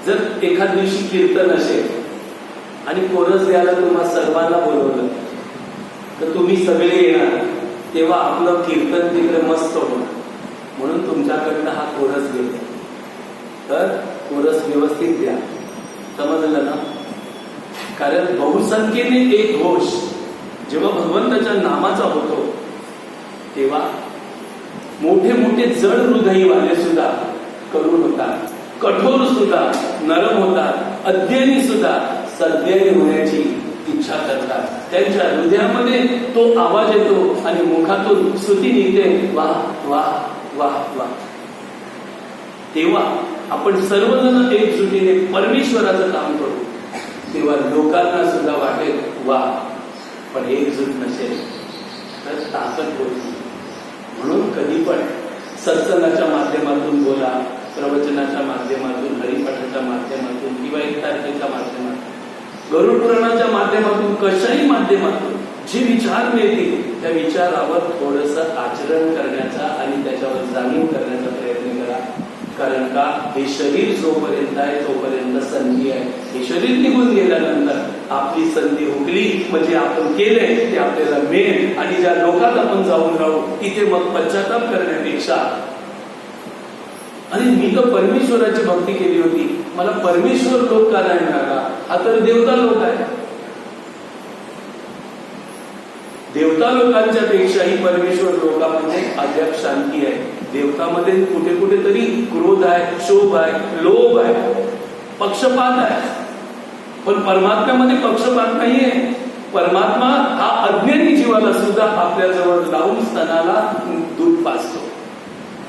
जर एखाद दिवशी कीर्तन असेल आणि कोरस द्यायला तुम्हा सर्वांना बोलवलं तर तुम्ही सगळे येणार, तेव्हा आपलं कीर्तन तिकडे मस्त होणार. म्हणून तुमच्याकडनं हा कोरस घेतो. तर कोरस व्यवस्थित द्या, समजलं ना? कारण बहुसंख्येने एक घोष जेव्हा भगवंताच्या नामाचा होतो तेव्हा मोठे मोठे जड हृदयवाले सुद्धा करुण होतात, कठोर सुद्धा नरम होतात, अध्ययनी सुद्धा सद्ययनी होण्याची इच्छा करतात. त्यांच्या हृदयामध्ये तो आवाज येतो आणि मुखातून स्तुती निघते, वा वा वा वा. तेव्हा आपण सर्वजण एकजुटीने परमेश्वराचं काम करू, तेव्हा लोकांना सुद्धा वाटेल वा. पण एकजूट नसेल तर ताकद होती. म्हणून कधी पण सत्संगाच्या माध्यमातून बोला, प्रवचनाच्या माध्यमातून, हरिपाठाच्या माध्यमातून किंवा एक तारखेच्या माध्यमातून, गरुड पुराणाच्या माध्यमातून, कशाही माध्यमातून जे विचार मिळतील त्या विचारावर थोडंसं आचरण करण्याचा आणि त्याच्यावर जाणीव करण्याचा प्रयत्न करा. कारण का हे शरीर जोपर्यंत आहे तोपर्यंत संधी आहे. हे शरीर निघून गेल्यानंतर आपली संधी हुकली म्हणजे आपण केलंय ते आपल्याला मिळेल. आणि ज्या लोकात आपण जाऊन राहू तिथे मग पश्चाताप करण्यापेक्षा, आणि मी तर परमेश्वराची भक्ती केली होती, मला परमेश्वर लोक का नाही मिळाला? हा तर देवता लोक आहे. देवता लोकांच्या पेक्षाही परमेश्वर लोकांमध्ये अद्याप शांती आहे. देवतामध्ये कुठे कुठेतरी क्रोध आहे, क्षोभ आहे, लोभ आहे, पक्षपात आहे. पण परमात्म्यामध्ये पक्षपात नाहीये. परमात्मा हा अज्ञानी जीवाला सुद्धा आपल्या जवळ लावून स्तनाला दूध पाजतो.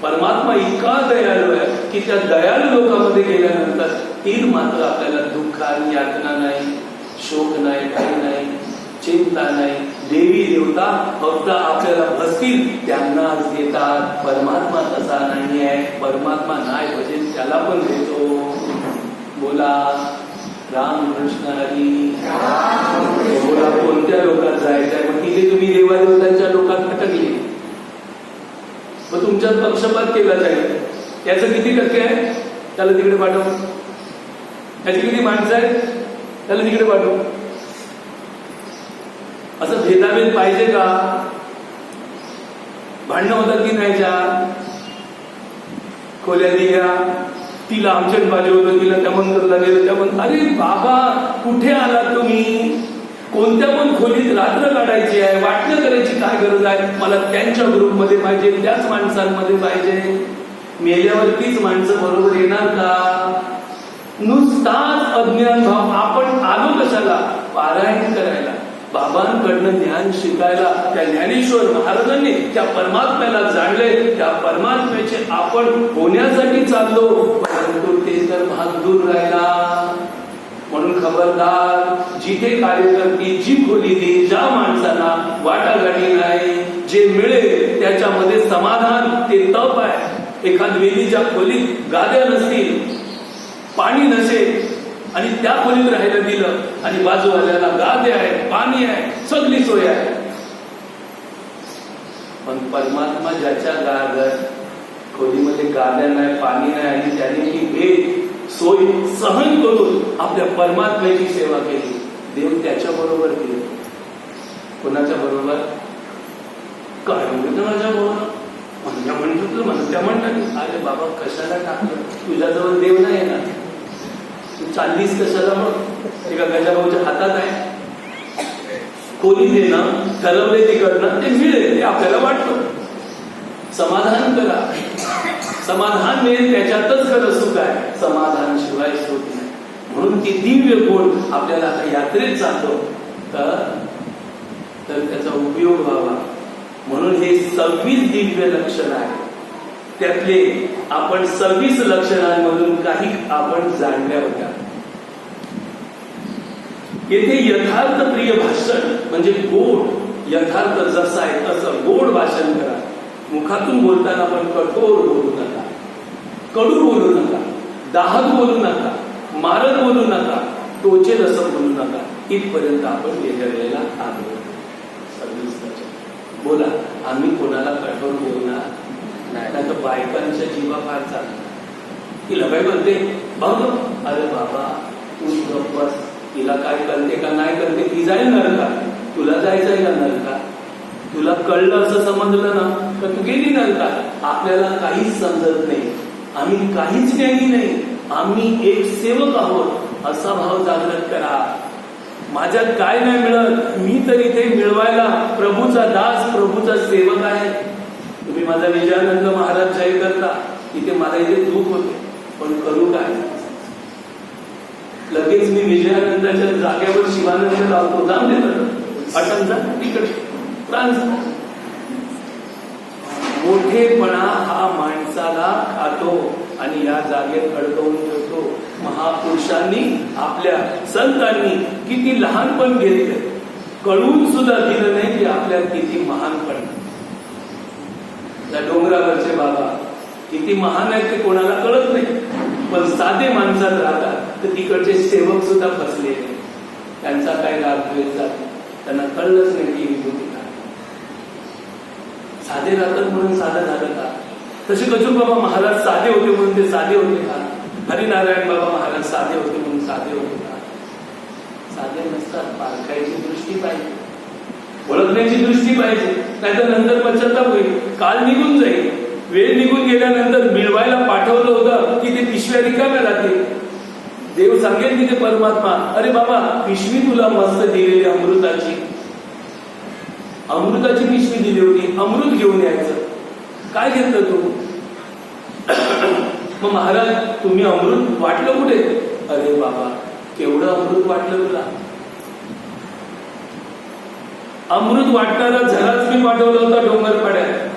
परमात्मा इतका दयाळू आहे की त्या दयाळू लोकांमध्ये गेल्यानंतर तीन मात्र आपल्याला दुःख आणि यातना नाही, शोक नाही, काही नाही, चिंता नाही. देवी देवता फक्त आपल्याला भसतील त्यांनाच देतात. परमात्मा तसा नाही आहे. परमात्मा नाही भजेल त्याला पण देतो. बोला राम कृष्ण हरी. बोला कोणत्या लोकात जायचंय? मग तिथे तुम्ही देवादेवतांच्या लोकात अटकले, मग तुमच्यात पक्षपात केला जाईल. याचं किती टक्के आहे? त्याला तिकडे पाठव. याची किती माणसं आहे? त्याला तिकडे पाठव. असं भेदाभेद पाहिजे का? भांडणं होतात की नाही? खोल्या दिल्या, तिला आमच्यात बाजू होतं, तिला त्या मंदिरला गेलं, त्या मंदिर. अरे बाबा कुठे आलात तुम्ही? कोणत्या पण खोलीत रात्र काढायची आहे, वाटणं करायची काय गरज आहे? मला त्यांच्या ग्रुपमध्ये पाहिजे, त्याच माणसांमध्ये पाहिजे. मेल्यावर तीच माणसं बरोबर येणार का? नुसताच अज्ञान भाव. आपण आलो कशाला? पारायण करायला, बाबांकडनं ज्ञान शिकायला. त्या ज्ञानेश्वर महाराजांनी त्या परमात्म्याला जाणले, त्या परमात्म्याचे आपण होण्यासाठी चाललो, परंतु ते तर भाग दूर राहिला. म्हणून खबरदार, जिथे कार्यकर्ती जी खोली दे, ज्या माणसाला वाटाघाटी नाही, जे मिळेल त्याच्यामध्ये समाधान, ते तप आहे. एखाद वेलीच्या खोलीत गाद्या नसतील, पाणी नसेल आणि त्या खोलीत राहायला दिलं आणि बाजूवाल्याला गाद्या आहे, पाणी आहे, सगळी सोय आहे. पण परमात्मा ज्याच्या खोलीमध्ये गाद्या नाही, पाणी नाही आणि त्याने ती भेट सोय सहन करून आपल्या परमात्म्याची सेवा केली, देव त्याच्या बरोबर केली. कोणाच्या बरोबर? काय म्हणतो माझ्या बरोबर? म्हणत्या म्हणतात, अरे बाबा कशाला टाकलं? तुझ्याजवळ देव नाही येणार, तू चाललीस कशाला? मग एका गजाभाऊच्या हातात आहे. कोणी देणं ठरवले तिकडनं ते मिळेल, ते आपल्याला वाटतं. समाधान करा, समाधान मिळेल त्याच्यातच खरं सुख आहे. समाधान शिवाय सुख नाही. म्हणून ती दिव्य गुण आपल्याला आता यात्रेत जातो तर त्याचा उपयोग व्हावा. म्हणून हे 26 दिव्य लक्षण आहे. त्यातले आपण 26 लक्षणांमधून काही आपण जाणल्या होत्या. येथे यथार्थ प्रिय भाषण म्हणजे गोड, यथार्थ जसं आहे तसं गोड भाषण करा. मुखातून बोलताना पण कठोर बोलू नका, कडू बोलू नका, दाहक बोलू नका, मारत बोलू नका, टोचेल असं बोलू नका. इथपर्यंत आपण गेलेला आलो. बोला, आम्ही कोणाला कठोर बोलणार नाही, तर बायकांच्या जीवा फार चालतात. तिला काय कळते बघ, अरे बाबा तू गप्प बस, तिला काय कळते का नाही कळते, ती जाईल नरकात, तुला जायचंय का नरकात? तुला कळलं असं समजलं ना तर तू गेली नरकात. आपल्याला काहीच समजत नाही, आम्ही काहीच ज्ञानी नाही, आम्ही एक सेवक आहोत असा भाव जागृत करा. माझ्यात काय नाही मिळत, मी तर इथे मिळवायला प्रभूचा दास, प्रभूचा सेवक आहे. तुम्ही माझा विजयानंद महाराज जय करता, इथे मला इथे दुःख होते, पण करू काय? लगेच मी विजयानंदाच्या जागेवर शिवानंद लावतो, जाऊन देतात अटक जा तिकडे प्रांत. मोठेपणा हा माणसाला खातो आणि या जागेत अडकवून ठेवतो. महापुरुषांनी, आपल्या संतांनी किती लहानपण घेतले, कळून सुद्धा दिलं नाही की आपल्यात किती महानपण. त्या डोंगरावरचे बाबा किती महान आहेत ते कोणाला कळत नाही, पण साधे माणसात राहतात तर तिकडचे सेवक सुद्धा फसले, त्यांचा काय लाभ घेत जातो, त्यांना कळलंच नाही की विभूती काय. साधे राहतात म्हणून साधं झालं का? तसे गजू बाबा महाराज साधे होते म्हणून ते साधे होते का? हरिनारायण बाबा महाराज साधे होते म्हणून साधे होते का? साधे नसतात. पारखायची दृष्टी पाहिजे, ओळखण्याची दृष्टी पाहिजे, नाहीतर नंतर पश्चाताप होईल. काळ निघून जाईल, वेळ निघून गेल्यानंतर मिळवायला पाठवलं होतं की ते पिशव्या रिकाम्या राहतील. देव सांगेल की ते परमात्मा, अरे बाबा पिशवी तुला मस्त दिलेली अमृताची, अमृताची पिशवी दिली होती, अमृत घेऊन यायचं, काय घेतलं तू? मग महाराज तुम्ही अमृत वाटलं कुठे? अरे बाबा केवढं अमृत वाटलं तुला? अमृत वाटणारा झराच मी पाठवला होता डोंगरपाड्यात.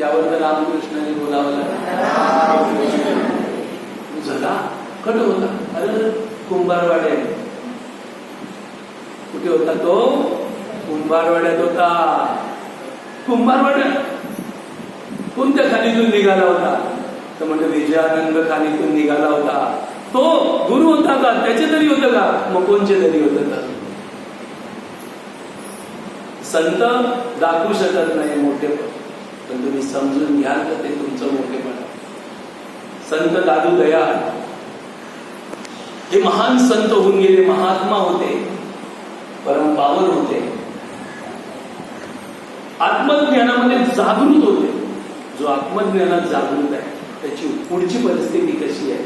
यावर तर रामकृष्णाने बोलावं लागलं. झरा कट होता, अरे कुंभारवाड्यात. कुठे होता तो? कुंभारवाड्यात होता. कुंभारवाड्यात कोणत्या खाणीतून निघाला होता? तर म्हणजे विजयानंद खाणीतून निघाला होता. तो गुरु होता का? त्याचे तरी होतं का? मग कोणचे तरी होतं का? संत दाखवू शकत नाही मोठेपण, पण तुम्ही समजून घ्याल तर ते तुमचं मोठेपण. संत दादू दयाळ हे महान संत होऊन गेले, महात्मा होते, परम पावन होते, आत्मज्ञानामध्ये जागृत होते. जो आत्मज्ञानात जागृत आहे त्याची पुढची परिस्थिती कशी आहे,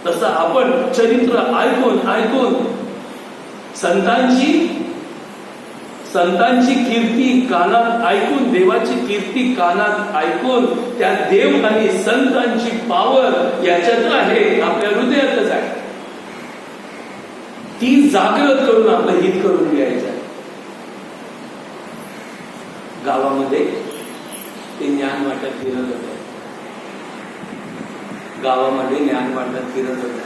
तसं आपण चरित्र ऐकून ऐकून संतांची कीर्ती कानात ऐकून, देवाची कीर्ती कानात ऐकून, त्या देव आणि संतांची पावर याच्यात आहे, आपल्या हृदयातच आहे. ती जागृत करून आपलं हित करून घ्यायचं आहे. गावामध्ये ते ज्ञान वाटत फिरत होते, गावामध्ये ज्ञान वाटत फिरत होते.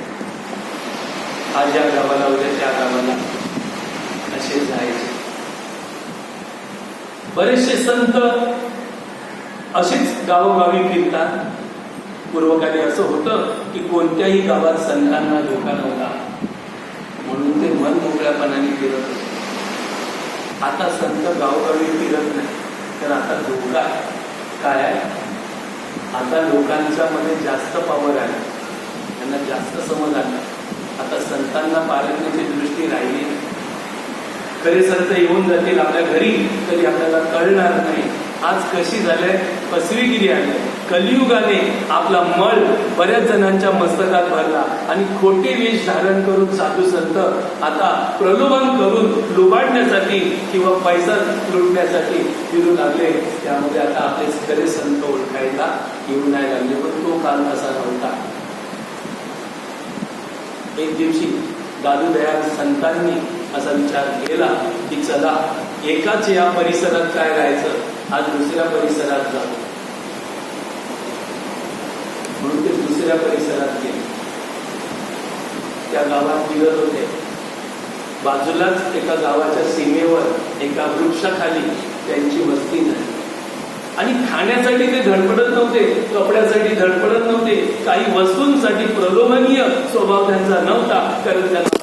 आज या गावाला उद्या त्या गावाला असे जायचे. बरेचसे संत असेच गावोगावी फिरतात. पूर्वकाली असं होतं की कोणत्याही गावात संतांना धोका नव्हता म्हणून ते मन मोकळ्यापणाने फिरत होते. आता संत गावोगावी फिरत नाही, तर आता धोका काय आहे? आता लोकांच्या मध्ये जास्त पावर आहे, त्यांना जास्त समज आला. आता संतांना पाळण्याची दृष्टी राहिली नाही. खरे संत येऊन जातील आपल्या घरी तरी आपल्याला कळणार नाही. आज कशी झालंय, फसवेगिरी आली. कलियुगाने आपला मळ बऱ्याच जणांच्या मस्तकात भरला आणि खोटे वेश धारण करून साधू संत आता प्रलोभन करून लुबाडण्यासाठी किंवा पैसा लुटण्यासाठी फिरू लागले. त्यामध्ये आता आपले खरे संत ओळखायला येऊ नाही लागले. पण तो काल तसा नव्हता. एक दिवशी दादू दयाळ संतांनी असा विचार केला की चला एकाच या परिसरात काय राहायचं, आज दुसऱ्या परिसरात जाऊ. म्हणून ते दुसऱ्या परिसरात गेले. त्या गावात फिरत होते. बाजूलाच एका गावाच्या सीमेवर एका वृक्षाखाली त्यांची वस्ती झाली. आणि खाण्यासाठी ते धडपडत नव्हते, कपड्यासाठी धडपडत नव्हते, काही वस्तूंसाठी प्रलोभनीय स्वभाव त्यांचा नव्हता. कारण त्यांना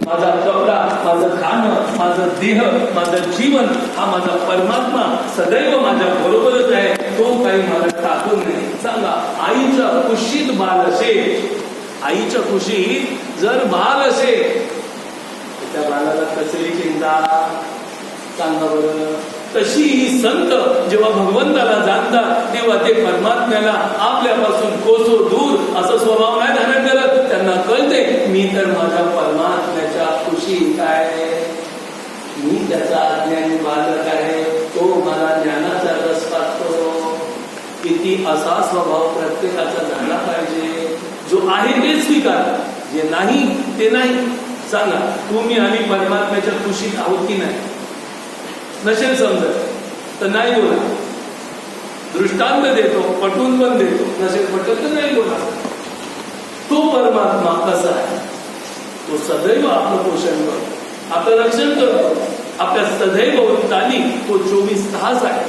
माझा कपडा, माझं खाणं, माझं देह, माझं जीवन हा माझा परमात्मा सदैव माझ्या बरोबरच आहे. तो काही मला टाकून नाही. सांगा, आईच्या कुशीत बाल असेल, आईच्या कुशीत जर बाल असेल, त्या बालाला कसली चिंता? सांगा बरं. तशी ही संत जेव्हा भगवंताला जाणतात तेव्हा ते परमात्म्याला आपल्यापासून कोसो दूर असं स्वभाव नाही धारण करत. त्यांना कळते मी तर माझ्या परमात्म्याच्या कुशीत आहे, मी त्याचा अज्ञानी बालक आहे, तो मला ज्ञानाचा रस पाहतो. किती असा स्वभाव प्रत्येकाचा झाला पाहिजे. जो आहे ते स्वीकार, जे नाही ते नाही. सांगा, तुम्ही आम्ही परमात्म्याच्या कुशीत आहोत की नाही? नसेल समजत तर नाही बोला, दृष्टांत देतो, पटवून पण देतो. नसेल पटत तर नाही बोला. तो परमात्मा कसा आहे? तो सदैव आपलं पोषण करतो, आपलं रक्षण करतो, आपल्या सदैव ताली तो 24 तास आहे.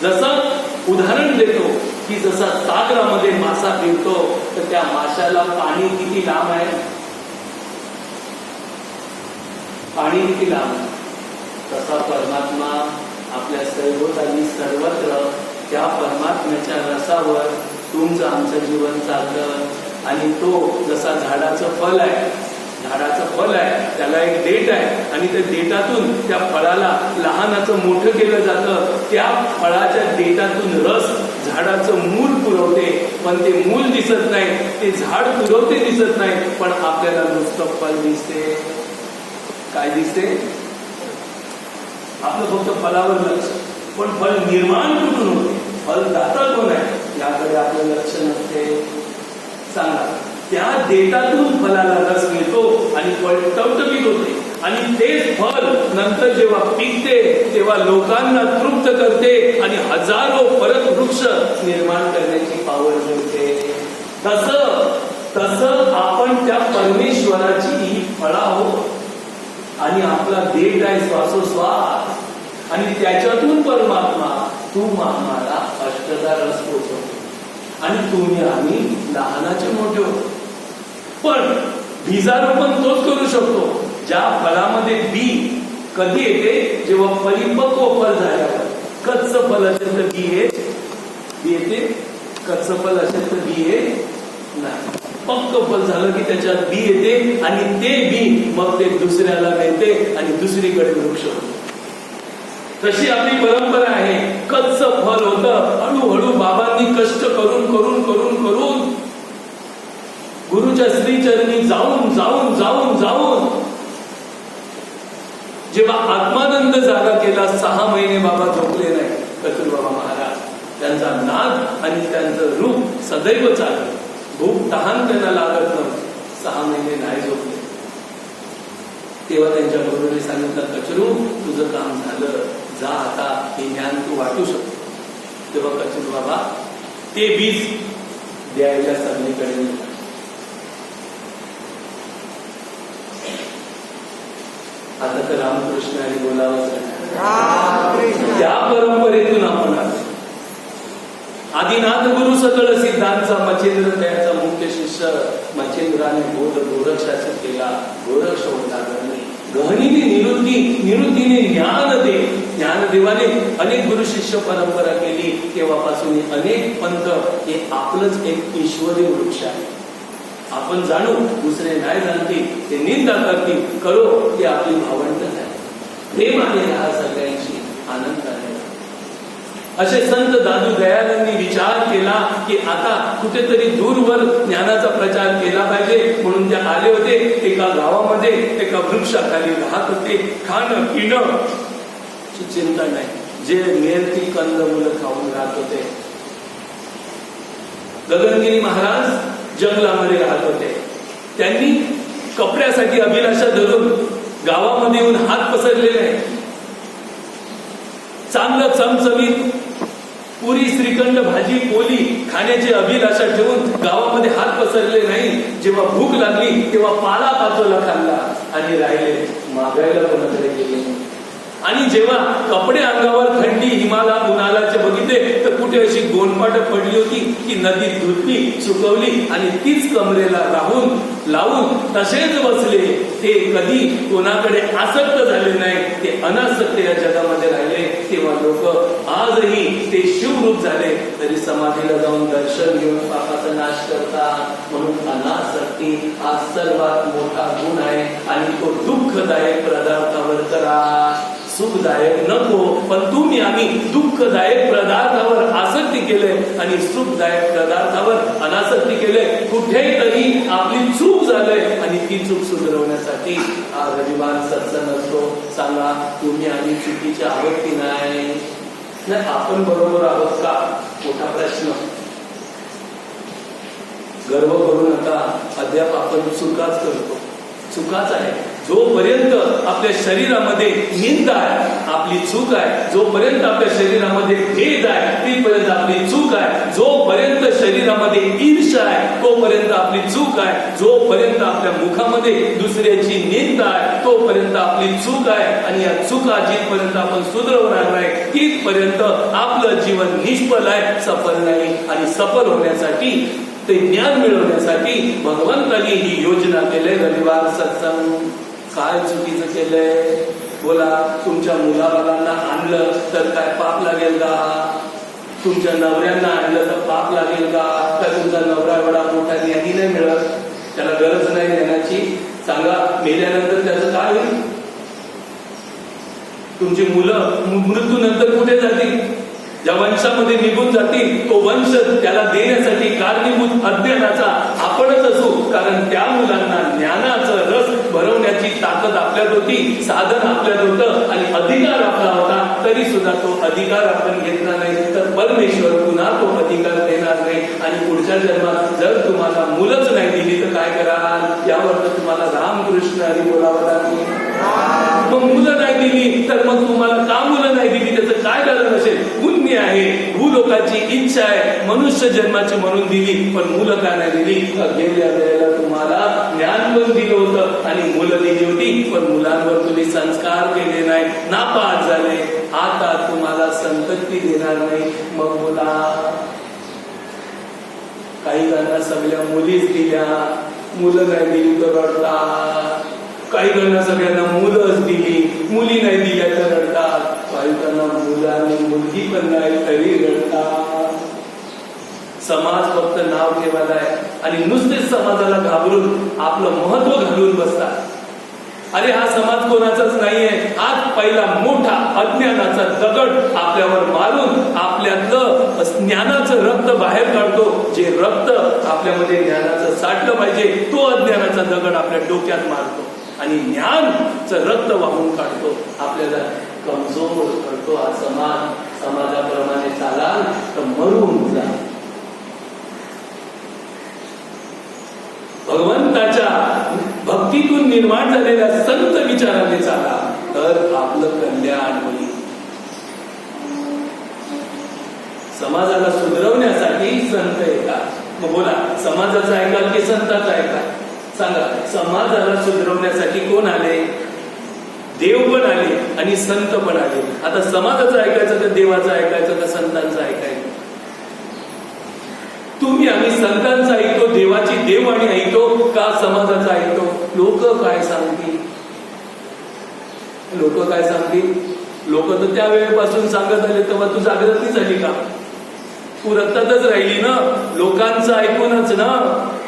जसं उदाहरण देतो की जसा सागरामध्ये मासा फिरतो तर त्या माशाला पाणी किती लांब आहे? पाणी किती लांब आहे? तसा परमात्मा आपल्या सैभोवताली सर्वत्र त्या परमात्म्याच्या रसावर तुमचं आमचं जीवन चालतं. आणि तो जसा झाडाचं फल आहे, झाडाचं फल आहे, त्याला एक देठ आहे आणि त्या देठातून त्या फळाला लहानाचं मोठं केलं जातं. त्या फळाच्या देठातून रस झाडाचं मूल पुरवते, पण ते मूल दिसत नाही, ते झाड पुरवते दिसत नाही, पण आपल्याला नुसतं फल दिसते. काय दिसते? आपलं फक्त फलावर लक्ष, पण फल निर्माण कुठून होते, फल दाता कोण आहे याकडे आपलं लक्ष नसते. सांगा, त्या देठातून फलाला रस मिळतो आणि फळ टवटवीत होते आणि तेच फल नंतर जेव्हा पिकते तेव्हा लोकांना तृप्त करते आणि हजारो परत वृक्ष निर्माण करण्याची पावर मिळते. तसं आपण त्या परमेश्वराची ही फळं आहोत आणि आपला देठ आहे श्वासोश्वास, आणि त्याच्यातून परमात्मा तू आम्हाला अष्टदा रस पोचवतो आणि तुम्ही आम्ही लहानाचे मोठे होतो. पण बीजारोपण तोच करू शकतो ज्या फळामध्ये बी कधी येते? जेव्हा परिपक्व फल झाल्यावर. कच्च फल असेल तर बी येते, कच्च फल असेल तर बी येत नाही. पक्क फल झालं की त्याच्यात बी येते आणि ते बी मग ते दुसऱ्याला मिळते आणि दुसरीकडे वृक्ष होतो. तशी आपली परंपरा आहे. कच्च फल होतं, हळूहळू बाबांनी कष्ट करून करून करून करून गुरुच्या श्रीचरणी जाऊन जाऊन जाऊन जाऊन जेव्हा आत्मानंद जागा केला, 6 महिने बाबा झोपले नाही. कचूर बाबा महाराज, त्यांचा नाद आणि त्यांचं रूप सदैव चाललं. भूक तहान त्यांना लागत नव्हती, 6 महिने नाही झोपले. तेव्हा त्यांच्या गुरुने सांगितलं, कचरू तुझं काम झालं, जा आता हे ज्ञान तू वाटू शकतो. तेव्हा कचरू बाबा ते बीज द्यायच्या सगळीकडे. आता तर रामकृष्ण आणि बोलावंच त्या परंपरेतून आपण आलो. आदिनाथ गुरु सकळ सिद्धांचा मच्छिंद्र त्याचा मुख्य शिष्य. मच्छिंद्राने बोध गोरक्षाचा केला, गोरक्ष होता गहनीने निवृत्ती, निवृत्तीने ज्ञानदेवाने अनेक गुरु शिष्य परंपरा केली. तेव्हापासून अनेक पंथ हे आपलंच एक ईश्वरी वृक्ष आहे. आपण जाणू, दुसरे नाही जाणतील, ते निंदा करतील, करो ते आपली भावंडच आहे. प्रेमाने राहा सगळ्यांशी, आनंद आहे. असे संत दादू दयाळांनी विचार केला की आता कुठेतरी दूरवर ज्ञानाचा प्रचार केला पाहिजे. म्हणून ते आले होते. एका गावामध्ये एका वृक्षाखाली राहत होते. खाणं पिणं ची चिंता नाही, जे मिळेल ती कंदमुलं खाऊन राहत होते. गगनगिरी महाराज जंगलामध्ये राहत होते. त्यांनी कपड्यासाठी अभिलाषा धरून गावामध्ये येऊन हात पसरलेले आहे. चांगलं चमचमीत पुरी, श्रीखंड, भाजी, पोली खाण्याची अभिलाषा ठेवून गावामध्ये हात पसरले नाही. जेव्हा भूक लागली तेव्हा पाला पाचोला खाल्ला आणि राहिले, मागायला कोणाकडे गेले. आणि जेव्हा कपडे अंगावर थंडी, हिमाला, उन्हाळ्याचे बघितले तर कुठे अशी गोंडपाट पडली होती की नदी धुतली, सुकवली आणि तीच कमरेला राहून लावून तसेच बसले. ते कधी कोणाकडे आसक्त झाले नाही, ते अनासक्त या जगामध्ये राहिले. तेव्हा लोक आजही ते शिवरूप झाले तरी समाधीला जाऊन दर्शन घेऊन पापाचा नाश करतात. म्हणून अनासक्ती हा सर्वात मोठा गुण आहे आणि तो दुःखदायक पदार्थावर करा. सुखदायक नको, पण तुम्ही आम्ही दुःखदायक पदार्थावर आसक्ती केले आणि सुखदायक पदार्थावर अनासक्ती केले. कुठेतरी आपली चूक झाले आणि ती चूक सुधारवण्यासाठी हा रविवार सत्संग असतो. सांगा, तुम्ही आम्ही चुकीच्या आहोत की नाही? आपण बरोबर आहोत का? मोठा प्रश्न. गर्व करू नका, अद्याप आपण चुकाच करतो. चुकाच आहे. जोपर्यंत आपल्या शरीरामध्ये निंदा आहे आपली चूक आहे. जोपर्यंत आपल्या शरीरामध्ये भेद आहे तीपर्यंत आपली चूक आहे. जोपर्यंत शरीरामध्ये ईर्ष्या आहे तोपर्यंत आपली चूक आहे. जोपर्यंत आपल्या मुखामध्ये दुसऱ्याची निंदा आहे तोपर्यंत आपली चूक आहे. आणि या चुका जिथपर्यंत आपण सुधारवणार नाही तिथपर्यंत आपलं जीवन निष्फळ आहे, सफल नाही. आणि सफल होण्यासाठी, ते ज्ञान मिळवण्यासाठी भगवंतांनी ही योजना केली. रविवार सत्संग. काय चुकीचं केलंय? बोला. तुमच्या मुलाबाळांना आणलं तर काय पाप लागेल का? तुमच्या नवऱ्यांना आणलं तर पाप लागेल का? तर तुमचा नवरा एवढा मोठा ज्ञानी नाही मिळत, त्याला गरज नाही ज्ञानाची? सांगा, मेल्यानंतर त्याचं काय होईल? तुमची मुलं मृत्यूनंतर कुठे जातील? ज्या वंशामध्ये निघून जातील तो वंश त्याला देण्यासाठी कारणीभूत अज्ञानाचा आपणच असू. कारण त्या मुलांना ज्ञानाचं रस भरवण्याची ताकद आपल्यात होती, साधन आपल्यात होतं आणि अधिकार आपला होता. तरी सुद्धा तो अधिकार आपण घेतला नाही तर परमेश्वर पुन्हा तो अधिकार देणार नाही. आणि पुढच्या जन्मात जर तुम्हाला मुलंच नाही दिली तर काय कराल? यावर तर तुम्हाला रामकृष्ण हरी बोलावं लागेल. मग मुलं नाही दिली तर मग तुम्हाला का मुलं नाही दिली त्याचं काय कारण असेल? पुण्य आहे, भूलोकाची इच्छा आहे, मनुष्य जन्माची म्हणून दिली. पण मुलं का नाही दिली? गेल्या वेळेला तुम्हाला ज्ञान पण दिलं होतं आणि मुलं दिली होती, पण मुलांवर तुम्ही संस्कार केले नाही, नापास झाले. आता तुम्हाला संतती देणार नाही. मग मुला काही जणांना सगळ्या मुलीच दिल्या, मुलं नाही दिली तर रडतात. काही जणांना सगळ्यांना मुलंच दिली, मुली नाही दिल्या तर रडतात. काही जणांना मुलं आणि मुलगी पण नाही तरी रडतात. समाज फक्त नाव ठेवायला आहे आणि नुसतेच समाजाला घाबरून आपलं महत्व घालून बसतात. अरे हा समाज कोणाचाच नाहीये. आज पहिला मोठा अज्ञानाचा दगड आपल्यावर मारून आपल्यातलं ज्ञानाचं रक्त बाहेर काढतो. जे रक्त आपल्यामध्ये ज्ञानाचं साठलं पाहिजे तो अज्ञानाचा दगड आपल्या डोक्यात मारतो आणि ज्ञानचं रक्त वाहून काढतो. आपल्याला कमजोर करतो. हा समाजाप्रमाणे चालाल तर मरून जा. भगवंताच्या भक्तीतून निर्माण झालेल्या संत विचाराने चाला तर आपलं कल्याण होईल. समाजाला सुधरवण्यासाठी संत येतात. मग बोला, समाजाचं ऐकाल की संतांचं ऐकाल? सांगा. समाजाला सुधरवण्यासाठी कोण आले? देव पण आले आणि संत पण आले. आता समाजाचं ऐकायचं का देवाचं ऐकायचं का संतांचं ऐकायचं? तुम्ही आम्ही संतांचं ऐकतो, देवाची देववाणी ऐकतो का समाजाचं ऐकतो? लोक काय सांगतील? लोक काय सांगतील? लोक तर त्या वेळेपासून सांगत आले तेव्हा तू जागृत नाही झाली का? तू रक्तातच राहिली ना, लोकांचं ऐकूनच ना.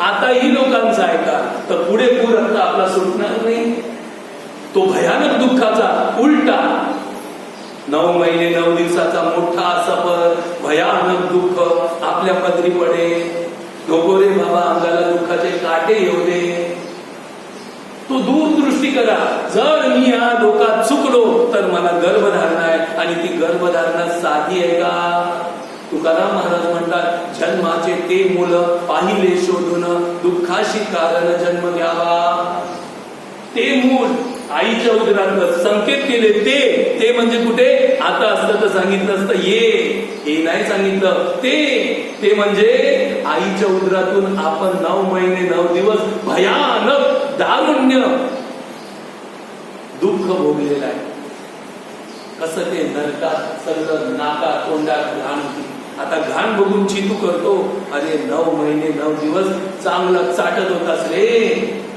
आताही लोकांचं ऐका तर पुढे रक्त आपला सुटणार नाही. तो भयानक दुःखाचा उलटा 9 महिने 9 दिवसाचा मोठा सफर, भयानक दुःख आपल्या पदरी पडे. नको रे बाबा, अंगाला दुःखाचे काटे येऊ दे. तो दूरदृष्टी करा. जर मी या लोकात चुकलो तर मला गर्भधारणा आहे आणि ती गर्भधारणा साधी आहे का? तुकाराम महाराज म्हणतात, जन्माचे ते मुलं पाहिले शोधून दुःखाशी कारण जन्म घ्यावा. ते मूल आईच्या उदरात संकेत केले ते म्हणजे कुठे? आता असतं तर सांगितलं असतं हे नाही सांगितलं. ते म्हणजे आईच्या उदरातून आपण 9 महिने 9 दिवस भयानक दारुण्य दुःख भोगलेलं आहे. कसं ते नरकात सगळं नाका तोंडात घाण होती आता घाण बघून चितू करतो. अरे 9 महिने 9 दिवस चांगला चाटत होतास रे,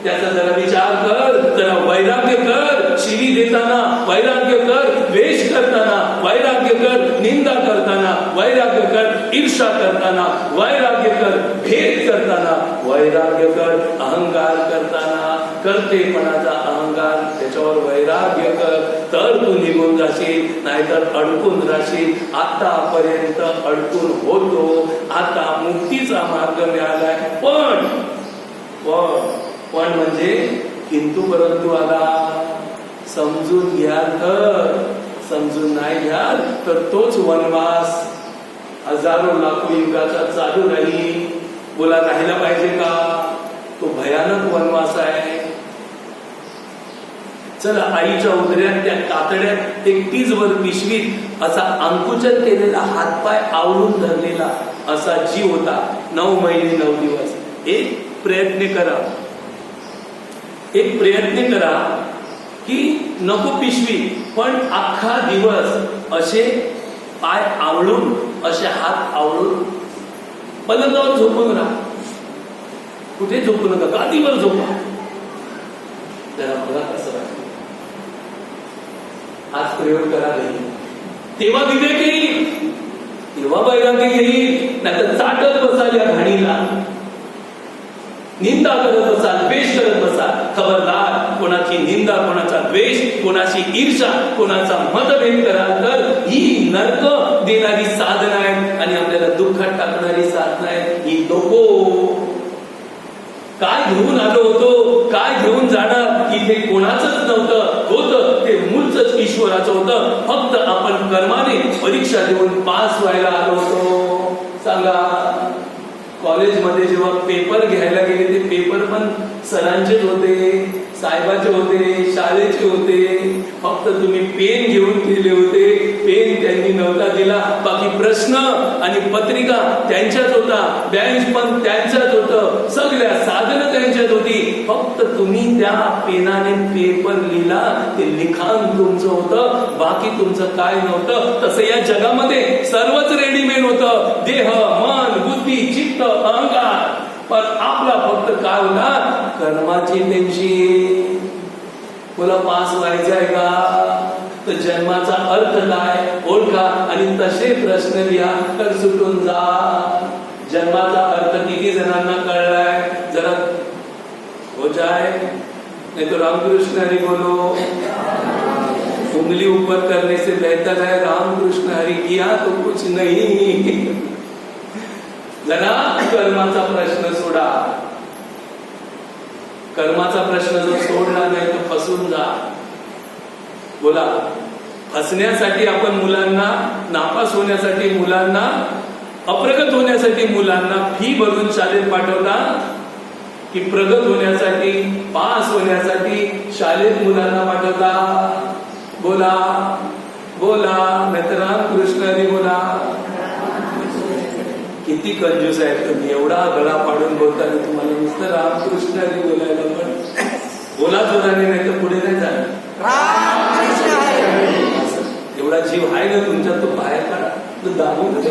त्याचा जरा विचार कर, जरा वैराग्य कर. शिवी देताना वैराग्य कर, द्वेष करताना वैराग्य कर, निंदा करताना वैराग्य कर, ईर्षा करताना वैराग्य कर, भेद करताना वैराग्य कर, अहंकार करताना, करतेपणाचा अहंकार त्याच्यावर वैराग्य कर. तर तू निघून जाशील, नाहीतर अडकून राहशील. आतापर्यंत अडकून होतो, आता मुक्तीचा मार्ग मिळालाय. पण म्हणजे किंतु परंतु आला. समजून घ्या, तर समजून नाही घ्याल तर तोच वनवास हजारो लाखो युगाचा चालू राहील. बोला, राहिला पाहिजे का? तो भयानक वनवास आहे. चला, आईच्या उदऱ्यात त्या कातड्यात एकटीच वर पिशवीत असा अंकुचन केलेला, हातपाय आवळून धरलेला असा जीव होता. 9 महिने 9 दिवस. एक प्रयत्न करा की नको पिशवी, पण अख्खा दिवस असे पाय आवळून, असे हात आवळून पलंगावर झोपून राहा. कुठे झोपू नका, गादीवर झोपा. जरा बघा कसं वाटतं. आज प्रयोग करा घरी, तेव्हा विवेक येईल, तेव्हा वैराग्य येईल. नाहीतर चाटत बसाल या घाणीला, निंदा करत बसाल, द्वेष करत बसाल. खबरदार, कोणाची निंदा, कोणाचा द्वेष, कोणाची ईर्षा, कोणाचा मतभेद कराल तर ही नरक देणारी साधना आहे आणि आपल्याला दुःखात टाकणारी साधना आहे. ही नको. काय घेऊन आलो होतो, काय घेऊन जाणार, इथे कोणाचंच नव्हतं. होतं ते मूळच ईश्वराचं होतं. फक्त आपण कर्माने परीक्षा देऊन पास व्हायला आलो होतो. सांगा, कॉलेजमध्ये जेव्हा पेपर घ्यायला गेले, ते पेपर पण सरांचेच होते, साहेबाचे होते, शाळेचे होते. फक्त तुम्ही पेन घेऊन गेले होते, पेन त्यांनी नव्हता दिला. बाकी प्रश्न आणि पत्रिका त्यांच्याच होता, बँच पण त्यांच्याच होतं, सगळ्या साधनं त्यांच्याच होती. फक्त तुम्ही त्या पेनाने पेपर लिहिला, ते लिखाण तुमचं होतं, बाकी तुमचं काय नव्हतं. तसं या जगामध्ये सर्वच रेडीमेड होतं. देह, मन, बुद्धी, चित्त, अहंकार. पण आपला फक्त काय होता, कर्माची टेन्शन. तुला पास व्हायचं आहे का? तर जन्माचा अर्थ काय ओळखा आणि तसे प्रश्न लिहा, तर सुटून जा. जन्माचा अर्थ किती जणांना कळलाय? जरा हो जाए, नहीं तो रामकृष्ण हरी बोलो. उंगली ऊपर करने से बेहतर है रामकृष्ण हरी किया तो कुछ नहीं. जरा कर्माचा प्रश्न सोडा. कर्माचा प्रश्न जर सोडला नाही तर फसून जा. बोला, फसण्यासाठी आपण मुलांना, नापास होण्यासाठी मुलांना, अप्रगत होण्यासाठी मुलांना फी भरून शाळेत पाठवता की प्रगत होण्यासाठी, पास होण्यासाठी शाळेत मुलांना पाठवता? बोला बोला, नाहीतर रामकृष्ण हरी बोला. किती कंजूस आहे तुम्ही, एवढा गळा पाडून बोलता की तुम्हाला नुसतं रामकृष्ण हरी बोलायला पण बोला जोराने, नाही तर पुढे नाही जाणार. एवढा जीव आहे ना तुमच्यात, तो बाहेर काढा, तो दाबून पुढे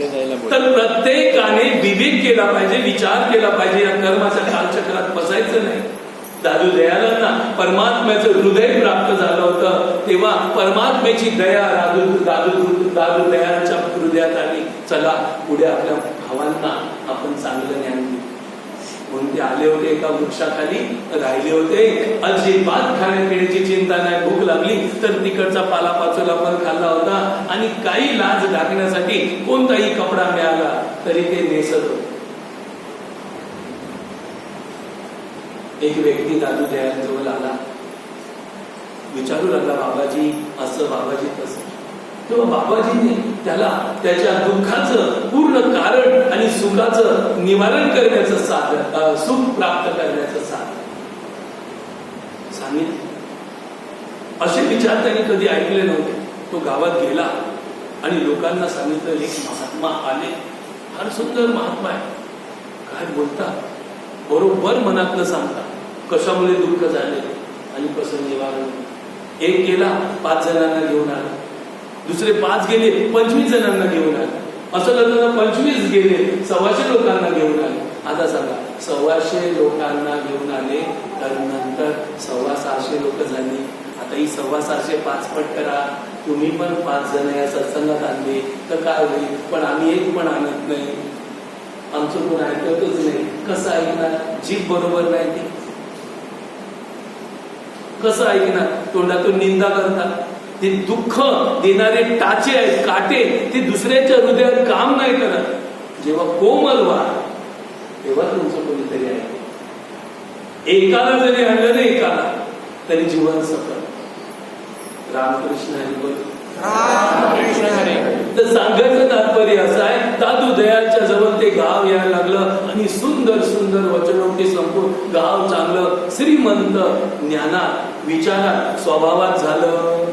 जायला. तर प्रत्येकाने विवेक केला पाहिजे, विचार केला पाहिजे. या कर्माच्या कालचक्रात फसायचं नाही. दादू दयालांना परमात्म्याचं हृदय प्राप्त झालं होतं, तेव्हा परमात्म्याची दया दादू दयाच्या हृदयात आली. चला पुढे आपल्या भावांना आपण चांगलं ज्ञान देऊ. म्हणून ते आले होते, एका वृक्षाखाली राहिले होते. अजिबात खाण्यापिण्याची चिंता नाही. भूक लागली तर तिकडचा पालापाचोला पण खाल्ला होता आणि काही लाज ढाकण्यासाठी कोणताही कपडा मिळाला तरी ते नेसत होते. एक व्यक्ती दादू दयाजवळ आला, विचारू लागला, बाबाजी असं, बाबाजी तसं. तेव्हा बाबाजीने त्याला त्याच्या दुःखाचं पूर्ण कारण आणि सुखाचं निवारण करण्याचं साधन, सुख प्राप्त करण्याचं साधन सांगितलं. असे विचार त्यांनी कधी ऐकले नव्हते. तो गावात गेला आणि लोकांना सांगितलं, एक महात्मा आले, फार सुंदर महात्मा आहे, काय बोलतात, बरोबर मनातलं सांगतात, कशामुळे दुःख झाले आणि कसं निवारण. एक गेला 5 जणांना घेऊन आला, दुसरे 5 गेले 25 जणांना घेऊन आला. असं करताना 25 गेले, 125 लोकांना घेऊन आले. आता सांगा 125 लोकांना घेऊन आले तर नंतर 625 लोक झाली. आता ही 625 5 करा. तुम्ही पण 5 जण या सत्संगात आणले तर काय होईल? पण आम्ही एक पण आणत नाही, आमचं कोण ऐकतच नाही. कसं ऐकणार? जीभ बरोबर नाही ती, कसं ऐकणार? तोंडातून निंदा करतात. ते दुःख देणारे टाचे आहेत, काटे, ते दुसऱ्याच्या हृदयात काम नाही करत. जेव्हा कोमल व्हा तेव्हा तुमचं कोणीतरी आहे. एकाला जरी आणलं नाही एकाला तरी जीवन सफल. रामकृष्ण हरी बोल. तर सांगायचं तात्पर्य असं आहे, दादू दयालच्या जवळ ते गाव यायला लागलं आणि सुंदर सुंदर वचनोक्ती संपून गाव चांगलं श्रीमंत ज्ञानात, विचारात, स्वभावात झालं.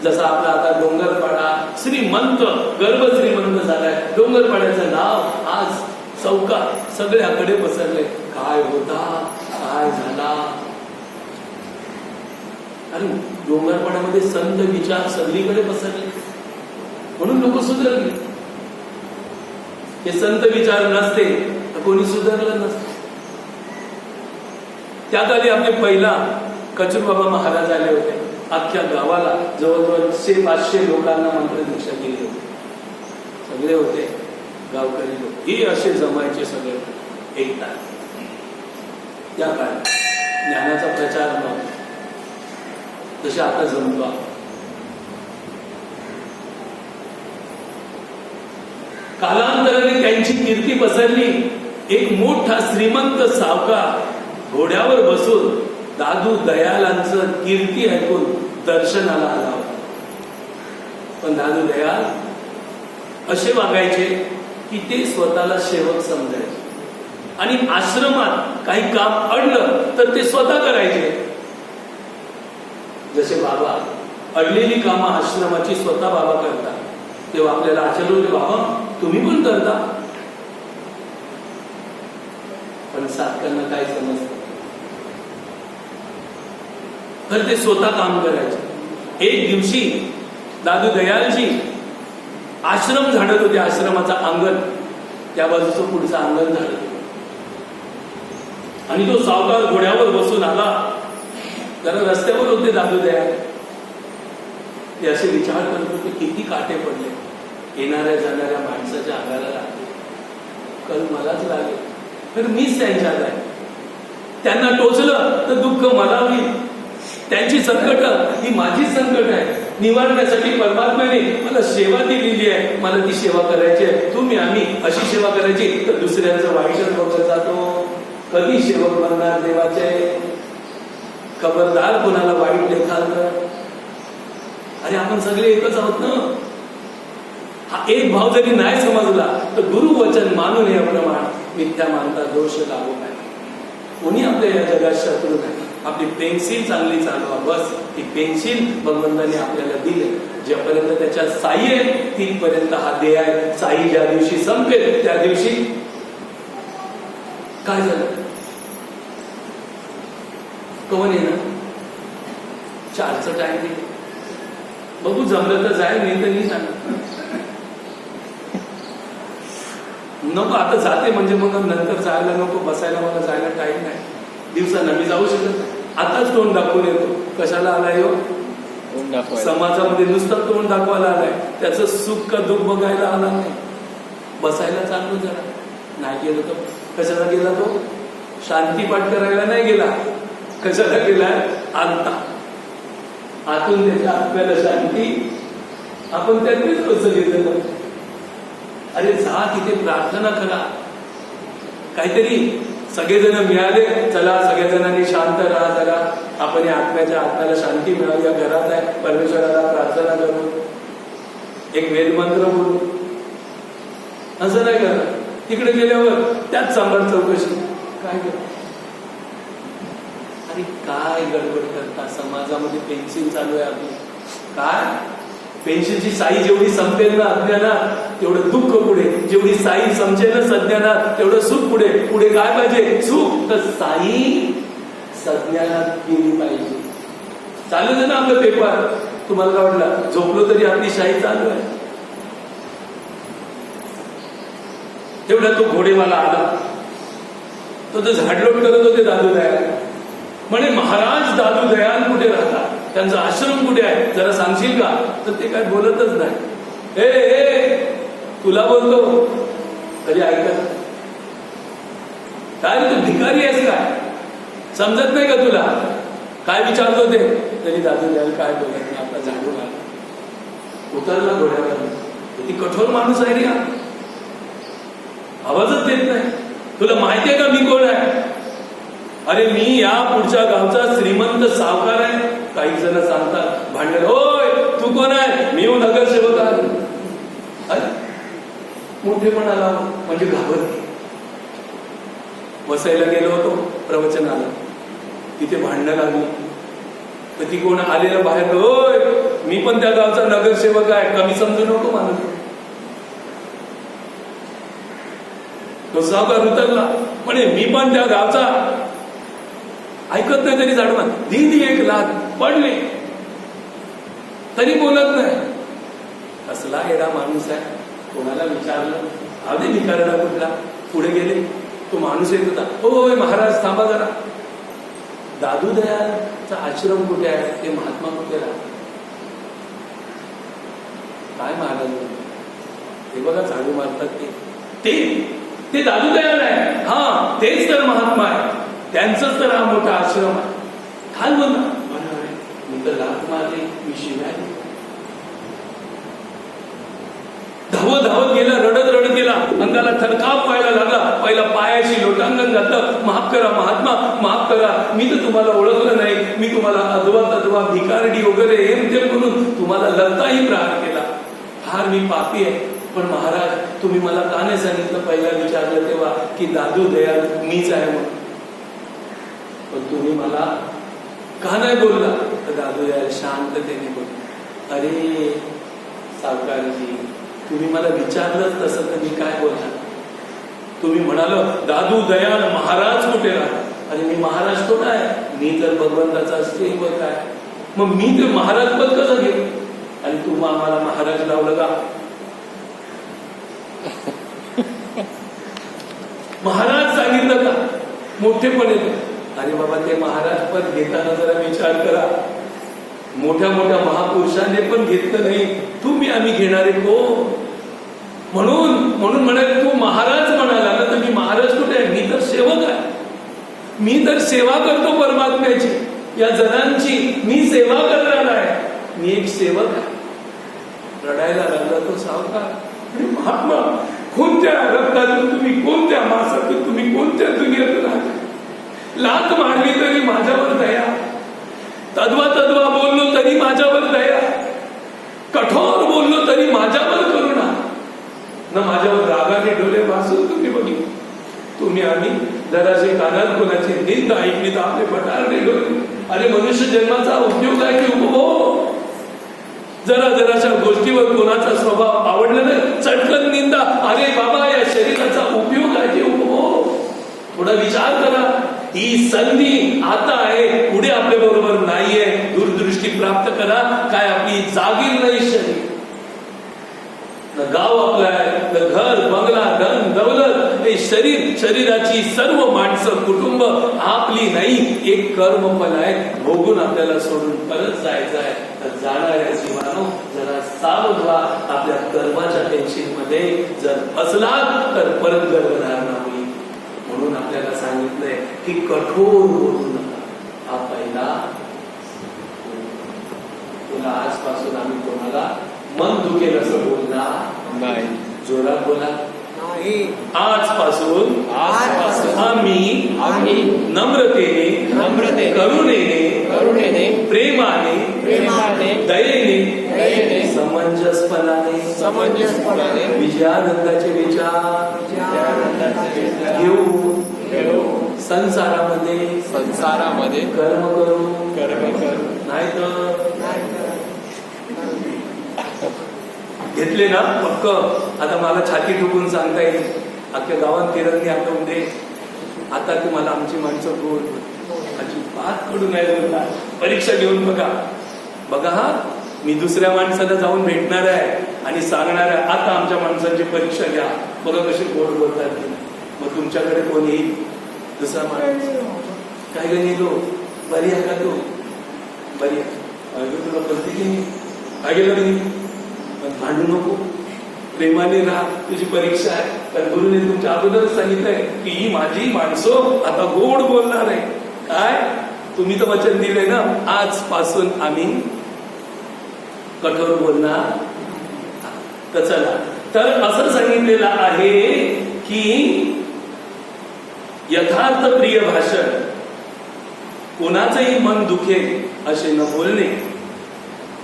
जसं आपला आता डोंगरपाडा श्रीमंत, गर्भ श्रीमंत झालाय. डोंगरपाड्याचं नाव आज चौकात सगळ्याकडे पसरले. काय होता, काय झाला? आणि डोंगरपाड्यामध्ये संत विचार सगळीकडे पसरले म्हणून लोक सुधारले. हे संत विचार नसते तर कोणी सुधारलं नसतं. त्यात आधी आपले पहिला कचूरबाबा महाराज आले होते. अख्ख्या गावाला जवळजवळ 100-500 लोकांना मंत्र दीक्षा केली होती. सगळे होते गावकरी लोक, हे असे जमायचे सगळे एकदा. त्या काळात ज्ञानाचा प्रचार नव्हता जसे आता जमतो. कालांतराने त्यांची कीर्ती पसरली. एक मोठा श्रीमंत सावकार घोड्यावर बसून दादू दयालांचं कीर्ती ऐकून दर्शनाला आला होता. पण दादू दयाल असे वागायचे की ते स्वतःला सेवक समजायचे आणि आश्रमात काही काम अडलं तर ते स्वतः करायचे. जसे बाबा अडलेली कामं आश्रमाची स्वतः बाबा करतात, तेव्हा आपल्याला आश्चर्य होते, बाबा तुम्ही पण करता. पण साधकांना काय समजतं, तर ते स्वतः काम करायचे. एक दिवशी दादू दयालजी आश्रम झाडत होते. आश्रमाचा अंगण, त्या बाजूचं पुढचं अंगण झाडत आणि तो सावकार घोड्यावर बसून आला. जरा रस्त्यावर होते दादू दयाल. ते असे विचार करत होते, किती काटे पडले येणाऱ्या जाणाऱ्या माणसाच्या अंगाला लागले. कल मलाच लागेल तर मीच त्यांच्यात आहे. त्यांना टोचलं तर दुःख मला होईल. त्यांची संकट ही माझी संकट आहे. निवारण्यासाठी परमात्म्याने मला सेवा दिलेली आहे, मला ती सेवा करायची आहे. तुम्ही आम्ही अशी सेवा करायची तर दुसऱ्यांचं वाईटच बघत जातो. कधी सेवक बनणार देवाचे? खबरदार कोणाला वाईट लेखाल तर. अरे आपण सगळे एकच आहोत ना. हा एक भाव जरी नाही समजला तर गुरुवचन मानून हे प्रमाण मिथ्या मानता दोष लागू नाही. कोणी आपल्या या जगात शत्रू नाही. आपली पेन्सिल चांगली चालवा बस. ती पेन्सिल भगवंताने आपल्याला दिली. ज्यापर्यंत त्याच्या साई आहे तिथपर्यंत हा देह आहे. साई ज्या दिवशी संपेल त्या दिवशी काय झालं? कवन येणार? 4चं टाइम दिलं. बघू जमलं तर जाय, नाही तर नाही जाणार. नको आता जाते म्हणजे मग नंतर जायला नको, बसायला मला जायला टाइम नाही. दिवसांना मी जाऊ शकत. आताच तोंड दाखवून येतो. कशाला आलाय हो? समाजामध्ये नुसतं तोंड दाखवायला आलाय. त्याचं सुख का दुःख बघायला आला नाही. बसायला चाललो जरा. नाही गेलो तर कशाला गेला तो? शांतीपाठ करायला नाही गेला. कशाला गेलाय? आता आतून त्याच्या आत्म्याला शांती आपण त्यांनीच कसं घेतलं. अरे जा तिथे प्रार्थना करा. काहीतरी सगळेजण मिळाले, चला सगळेजणांनी शांत राहा जरा. आपण या आत्म्याला शांती मिळावी. घरात आहे परमेश्वराला प्रार्थना करू, एक वेदमंत्र बोलू. असं नाही करा. तिकडे गेल्यावर त्याच सांभाळ चौकशी काय करा. अरे काय गडबड करता? समाजामध्ये पेन्सिल चालू आहे आपली. काय पेन्सिलची साई जेवढी संपेल ना अज्ञानात तेवढं दुःख पुढे, जेवढी साई समजेल ना सज्ञानात तेवढं सुख पुढे. पुढे काय पाहिजे? सुख. तर साई सज्ञानात गेली पाहिजे. चालू ना आपलं पेपर. तुम्हाला काय वाटलं? झोपलो तरी आपली शाही चालू आहे. तेवढा तो घोडेवाला आला. तो झाडलोट करत होते दादू दयाल. म्हणे महाराज दादू दयाल कुठे राहतात, त्यांचा आश्रम कुठे आहे, जरा सांगशील का? तर ते काय बोलतच नाही. ए तुला बोलतो तरी ऐकत काय, तू भिकारी आहेस काय, समजत नाही का तुला काय विचारतो ते? तरी दादू दयाल काय बोलत नाही. आपला झाडू आला, उतरला घोड्यावर. किती कठोर माणूस आहे रे हा, आवाजच देत नाही. तुला माहितीये का मी कोण आहे? अरे मी या पुढच्या गावचा श्रीमंत सावकार आहे. काही जण सांगतात भांडण, होय तू कोण आहे? मी नगरसेवक आहे. मोठेपणाला म्हणजे घाबरते. वसईला गेलो होतो प्रवचनाला, तिथे भांडणं लागली. तर ती कोण आलेलं बाहेर, होय मी पण त्या गावचा नगरसेवक आहे, कमी समजू नको माणूस. तो सावकार उतरला, म्हणे मी पण त्या गावचा. ऐकत नाही तरी जाणवा दिली 1 लाख पडले तरी बोलत नाही. कसला एडा माणूस आहे. कोणाला विचारलं, अगदी भिकारला कुठला. पुढे गेले, तो माणूस येत होता. होय महाराज थांबा जरा, दादू दयालचा आश्रम कुठे आहे, ते महात्मा कुठे राहतात? काय महाराज हे बघा झाडू मारतात ते दादू दयाल आहे. हा तेच तर महात्मा आहे, त्यांचंच तर हा मोठा आश्रम आहे. काय बोलला? मी तर लाथ मारली, मी शिवाय. धावत गेला, रडत गेला, अंगाला थरकाप व्हायला लागला. पहिला पायाशी लोटांगण घातलं, माफ करा महात्मा, माफ करा, मी तर तुम्हाला ओळखलं नाही, मी तुम्हाला अद्वा भिकारडी वगैरे हे म्हणून तुम्हाला लताही प्रहार केला. फार मी पापी आहे, पण महाराज तुम्ही मला का नाही सांगितलं पहिला विचारलं तेव्हा की दादू दयाल मीच आहे म्हणून? पण तुम्ही मला का नाही बोलला? तर दादू दयाल शांततेने बोलला, अरे सावकारजी तुम्ही मला विचारलंच तसं तर मी काय बोलणार? तुम्ही म्हणाल दादू दयाल महाराज कुठे राहतात? अरे मी महाराज कोण आहे? मी तर भगवंताचा सेवक आहे. मग मी ते महाराज पद कसं घेऊ? आणि तू आम्हाला महाराज लावलं का? महाराज सांगितलं का? मोठेपणे. अरे बाबा ते महाराज पद घेताना जरा विचार करा. मोठ्या महापुरुषांनी पण घेतलं नाही, तुम्ही आम्ही घेणारे को? म्हणून म्हणाले तू महाराज म्हणाला ना, तर मी महाराज कुठे आहे? मी तर सेवक आहे. मी तर सेवा करतो परमात्म्याची, या जनांची मी सेवा करणार आहे. मी एक सेवक आहे. रडायला लागला तो सावकार. महात्मा कोणत्या रक्तातून तुम्ही, कोणत्या मासातून तुम्ही, कोणत्या दुनियेतून आले? लात मारली तरी माझ्यावर दया, तद्वा बोललो तरी माझ्यावर दया, कठोर बोललो तरी माझ्यावर करुणा, न माझ्यावर रागाने डोळे भासून तुम्ही बघितले. तुम्ही आम्ही जराशे कानात कोणाचे निंद ऐकली तर आपले पटारने डोळे. अरे मनुष्य जन्माचा उपयोग आहे की उपभोग? जराशा गोष्टीवर कोणाचा स्वभाव आवडला नाही, चटकन निंदा. अरे बाबा या शरीराचा उपयोग आहे की उपभोग? थोडा विचार करा. ही संधी आता आहे, पुढे आपल्या बरोबर नाहीये. दूरदृष्टी प्राप्त करा. काय आपली जागीर नाही शरीर, न गाव आपलं आहे, न घर बंगला धन दौलत. हे शरीराची सर्व माणसं कुटुंब आपली नाही. एक कर्मफल आहे, भोगून आपल्याला सोडून परत जायचं आहे. तर जाणाऱ्या जीवानो जरा सावध व्हा. आपल्या कर्माच्या टेन्शन मध्ये जर फसलात तर परत गरजणार नाही. म्हणून आपल्याला सांगितलंय की कठोर बोलू नका. हा पहिला. तुला आजपासून आम्ही कोणाला मन दुखेल असं बोलणार नाही. जोरात बोला. आजपासून आम्ही नम्रतेने करुणेने प्रेमाने दयेने समंजसपणाने विजयानंदाचे विचार घेऊ संसारामध्ये कर्म करू नाही तर घेतले ना पक्क. आता मला छाती ठोकून सांगता येईल, अख्ख्या गावात किरणने आठवून दे. आता तुम्हाला आमची माणसं गोड अजिबात कडू नाही बोलणार. परीक्षा घेऊन बघा. हा मी दुसऱ्या माणसाला जाऊन भेटणार आहे आणि सांगणाऱ्या आता आमच्या माणसांची परीक्षा घ्या, बघा कशी गोड बोलतात ते. मग तुमच्याकडे कोण येईल? दुसरा माणूस काय गेलो, बरी आहे का तू? बरी आहे. अगं तुला कळते की नाही? काय गेलं की नाही? पण भांडू नको, प्रेमाने राहा, तुझी परीक्षा आहे. तर गुरुने तुमच्या अगोदरच सांगितलंय की ही माझी माणसं आता गोड बोलणार आहे. काय तुम्ही तर वचन दिलंय ना, आजपासून आम्ही कठोर बोलणार. तर चला, तर असं सांगितलेलं आहे की यथार्थ प्रिय भाषण, कोणाचंही मन दुखेल असे न बोलणे,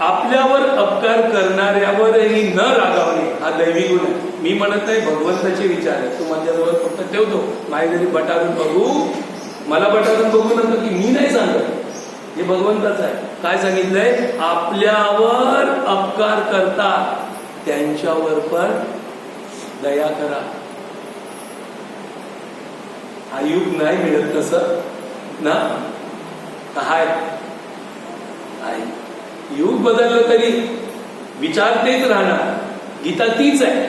आपल्यावर अपकार करणाऱ्यावरही न रागावणे, हा दैवी गुण आहे. मी म्हणत नाही, भगवंताचे विचार आहे. तू माझ्याजवळ फक्त ठेवतो, माझ्या घरी बटारून बघू, मला बटारून बघू नका की मी नाही सांगत, हे भगवंताच आहे. काय सांगितलंय? आपल्यावर अपकार करतात त्यांच्यावर पण दया करा. हा युग नाही मिळत तसं ना. काय युग बदललं तरी विचार तेच राहणार, गीता तीच आहे.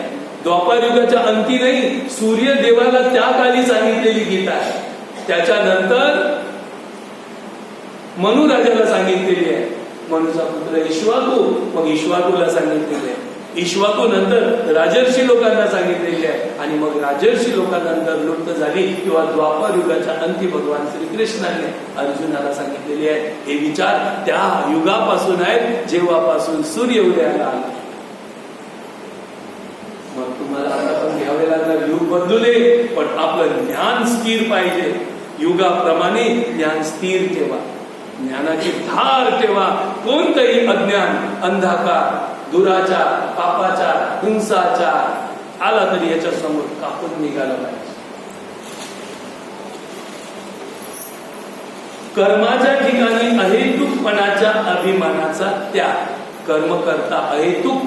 द्वापार युगाच्या अंती नाही, सूर्य देवाला त्या काली सांगितलेली गीता आहे. त्याच्यानंतर मनु राजाला सांगितलेली आहे, मनुचा पुत्र इक्ष्वाकू, मग इक्ष्वाकूला सांगितलेली आहे. इक्ष्वाकू नंतर राजर्षी लोकांना सांगितलेली आहे, आणि मग राजर्षी लोकांनंतर लुप्त झाली किंवा द्वापार युगाच्या अंती भगवान श्रीकृष्णाने अर्जुनाला सांगितलेले आहे. हे विचार त्या युगापासून आहेत जेव्हापासून सूर्य उदयाला आला. मग तुम्हाला आता पण घ्यावे लागणार, युग बदलू दे पण आपलं ज्ञान स्थिर पाहिजे. युगाप्रमाणे ज्ञान स्थिर ठेवा, ज्ञानाची धार ठेवा. कोणतंही अज्ञान, अंधकार, दुराचार, पापाचार, हिंसाचार आला तरी याच्या समोर कापून निघाला पाहिजे. कर्माच्या ठिकाणी अहेतुकपणाच्या अभिमानाचा त्याग. कर्म करता अहेतुक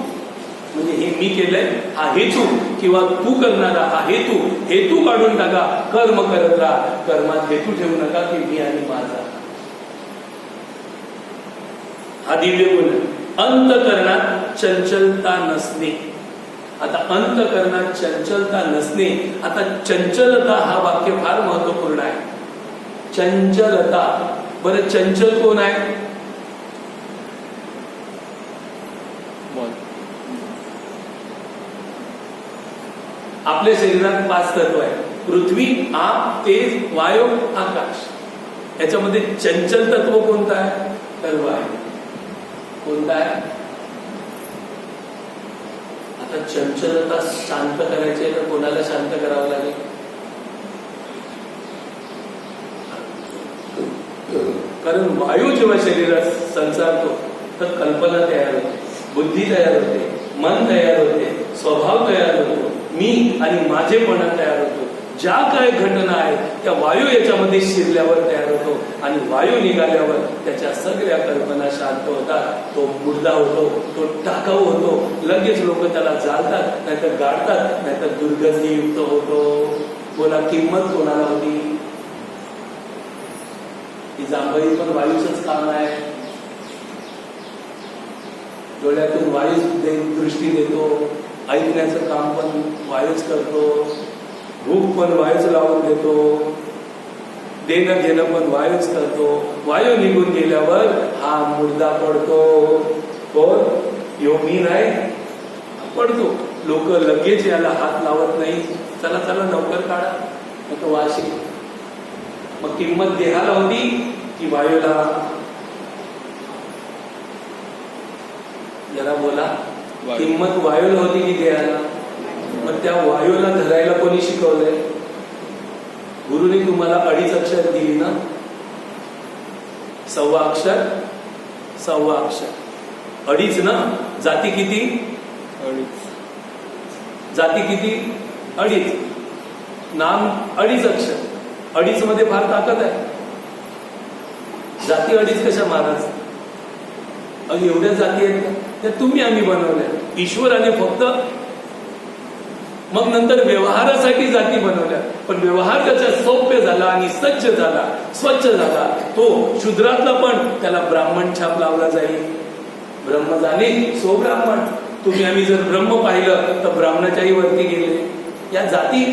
म्हणजे हे मी केलंय हा हेतू, किंवा तू करणारा हा हेतू काढून टाका. कर्म करत राहा, कर्मात हेतू ठेवू नका की मी आणि माझा. हा दिव्य गुण. अंतकरणात चंचलता नसणे. आता अंतकरणात चंचलता नसणे, आता चंचलता हा वाक्य फार महत्वपूर्ण आहे. चंचलता, बरं चंचल कोण आहे? आपल्या शरीरात 5 तत्व आहे, पृथ्वी, आप, तेज, वायू, आकाश. याच्यामध्ये चंचल तत्व कोणतं आहे? सर्व आहे. कोणता आहे? आता चंचलता शांत करायची आहे तर कोणाला शांत करावं लागेल? कारण वायू जेव्हा शरीरात संचारतो तर कल्पना तयार होते, बुद्धी तयार होते, मन तयार होते, स्वभाव तयार होतो, मी आणि माझेपणा तयार होतो. ज्या काय घटना आहेत त्या वायू याच्यामध्ये शिरल्यावर तयार होतो, आणि वायू निघाल्यावर त्याच्या सगळ्या कल्पना शांत होतात. तो मुर्दा होतो, तो टाकाऊ होतो. लगेच लोक त्याला जाळतात, नाहीतर गाडतात, नाहीतर दुर्गंधीयुक्त होतो. बोला, किंमत कोणाला होती? ही जांभई पण वायूचंच काम आहे. डोळ्यातून वायू दृष्टी देतो, ऐकण्याचं काम पण वायूच करतो, भूक पण वायूच लावून देतो, देणं घेणं पण वायूच करतो. वायू निघून गेल्यावर हा मुर्दा पडतो. पण योगी नाही पडतो. लोक लगेच याला हात लावत नाही. चला चला लवकर काढा, तो वाशी. मग किंमत देहाला होती की वायूला? जरा बोला, किंमत वायूला होती की देहाला? मग त्या वायूला धरायला कोणी शिकवलंय? गुरुने तुम्हाला 2.5 अक्षर दिली ना, 1.25 अक्षर, 1.25 अक्षर, 2.5 ना. जाती किती? 2.5. जाती किती? 2.5. नाम 2.5 अक्षर. 2.5 मध्ये फार ताकद आहे. जाती 2.5 कशा महाराज? एवढ्या जाती आहेत का? त्या तुम्ही आम्ही बनवल्या ईश्वराने फक्त. मग नंतर व्यवहारासाठी जाती बनवल्या, पण व्यवहार त्याचा सौप्य झाला आणि सज्ज झाला, स्वच्छ झाला. तो शूद्रातला पण त्याला ब्राह्मण छाप लावला जाईल. ब्रह्म जाणे सो ब्राह्मण. तुम्ही आम्ही जर ब्रह्म पाहिलं तर ब्राह्मणाच्याही वरती गेले. या जाती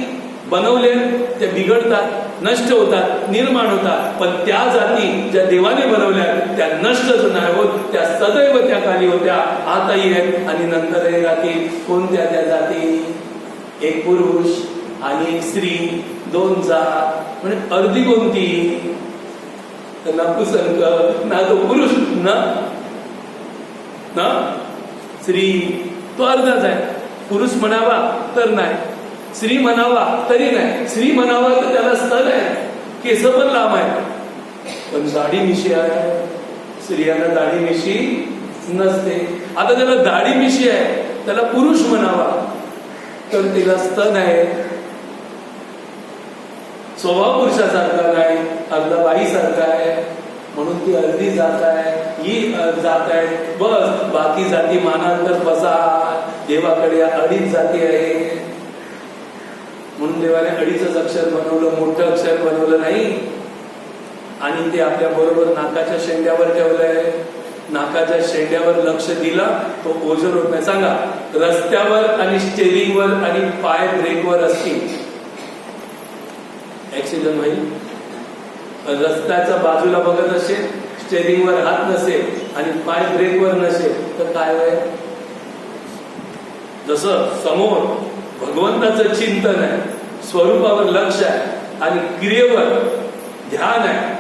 बनवले त्या बिघडतात, नष्ट होतात, निर्माण होतात. पण त्या जाती ज्या देवाने बनवल्या त्या नष्टच नाही होत, त्या सदैव त्या खाली होत्या, आताही आहेत. आणि नंतर हे जाती कोणत्या? त्या जाती एक पुरुष आणि एक स्त्री, दोन जात. म्हणजे अर्धी कोणती? तर नपुसंक, ना तो पुरुष ना स्त्री, तो अर्धाच आहे. पुरुष म्हणावा तर नाही, स्त्री म्हणावा तरी नाही. स्त्री म्हणावा तर त्याला स्थल आहे, केस पण लांब आहे, पण दाढी मिशी आहे. स्त्रियांना दाढी मिशी नसते. आता त्याला दाढी मिशी आहे, त्याला पुरुष म्हणावा तर तिला स्तन आहे, स्वभाव पुरुषासारखा नाही, अर्धा बाईसारखा आहे. म्हणून ती अर्धी जात आहे, ही जात आहे. बस बाकी जाती मानांतर बसा. देवाकडे अडीच जाती आहे. म्हणून देवाने अडीचच अक्षर बनवलं, मोठं अक्षर बनवलं नाही. आणि ते आपल्या बरोबर नाकाच्या शेंड्यावर ठेवलंय. नाकाच्या शेंड्यावर लक्ष दिलं तो ओझर होत नाही. सांगा, रस्त्यावर आणि स्टेरिंगवर आणि पाय ब्रेकवर असतील, ऍक्सिडेंट होईल. रस्त्याच्या बाजूला बघत असेल, स्टेरिंगवर हात नसेल आणि पाय ब्रेकवर नसेल तर काय होईल? जसं समोर भगवंताचं चिंतन आहे, स्वरूपावर लक्ष आहे आणि क्रियेवर ध्यान आहे,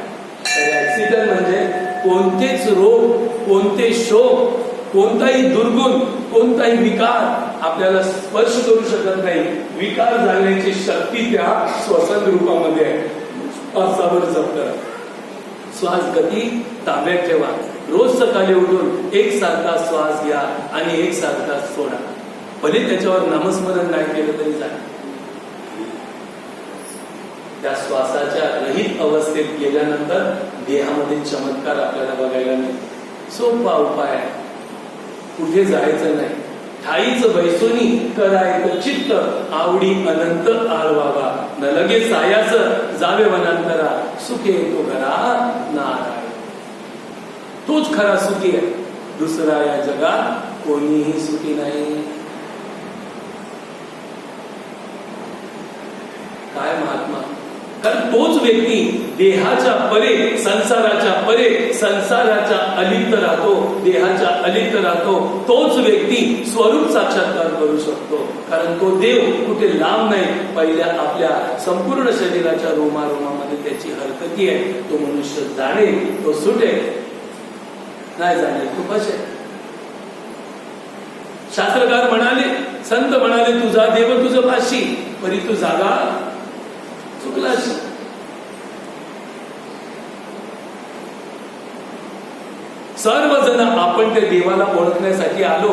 तर ऍक्सिडेंट म्हणजे कोणतेच रोग, कोणते शोक, कोणताही दुर्गुण, कोणताही विकार आपल्याला स्पर्श करू शकत नाही. विकार झाल्याची शक्ती त्या श्वसन रूपामध्ये आहे. श्वासावर जप करा, श्वास गती ताब्यात ठेवा. रोज सकाळी उठून एकसारखा श्वास घ्या आणि एकसारखा सोडा. भले त्याच्यावर नामस्मरण नाही केलं तरी चालेल. त्या श्वासाच्या रहित अवस्थेत गेल्यानंतर देहामध्ये चमत्कार आपल्याला बघायला मिळतो. सोपा उपाय आहे, कुठे जायचं नाही. ठाईच बैसोनी करायचं चित्त, आवडी अनंत आळवावा. न लगे सायाच जावे वनांतरा, सुखे तो घरा नारायण. तोच खरा सुखी आहे. दुसरा या जगात कोणीही सुखी नाही. काय महात्मा? कारण तोच व्यक्ती देहाच्या परे, संसाराच्या परे, संसाराच्या अलिप्त राहतो, देहाच्या अलिप्त राहतो. तोच व्यक्ती स्वरूप साक्षात्कार करू शकतो. कारण तो देव कुठे लांब नाही, पहिल्या आपल्या संपूर्ण शरीराच्या रोमारोमामध्ये त्याची हरकती आहे. तो मनुष्य जाणे, तो सुटे, नाही जाणे तो बसे. शास्त्रकार म्हणाले, संत म्हणाले, तुझा देव तुझं पाशी, परी तू जागा चुकलाशी. सर्वजण आपण त्या देवाला ओळखण्यासाठी आलो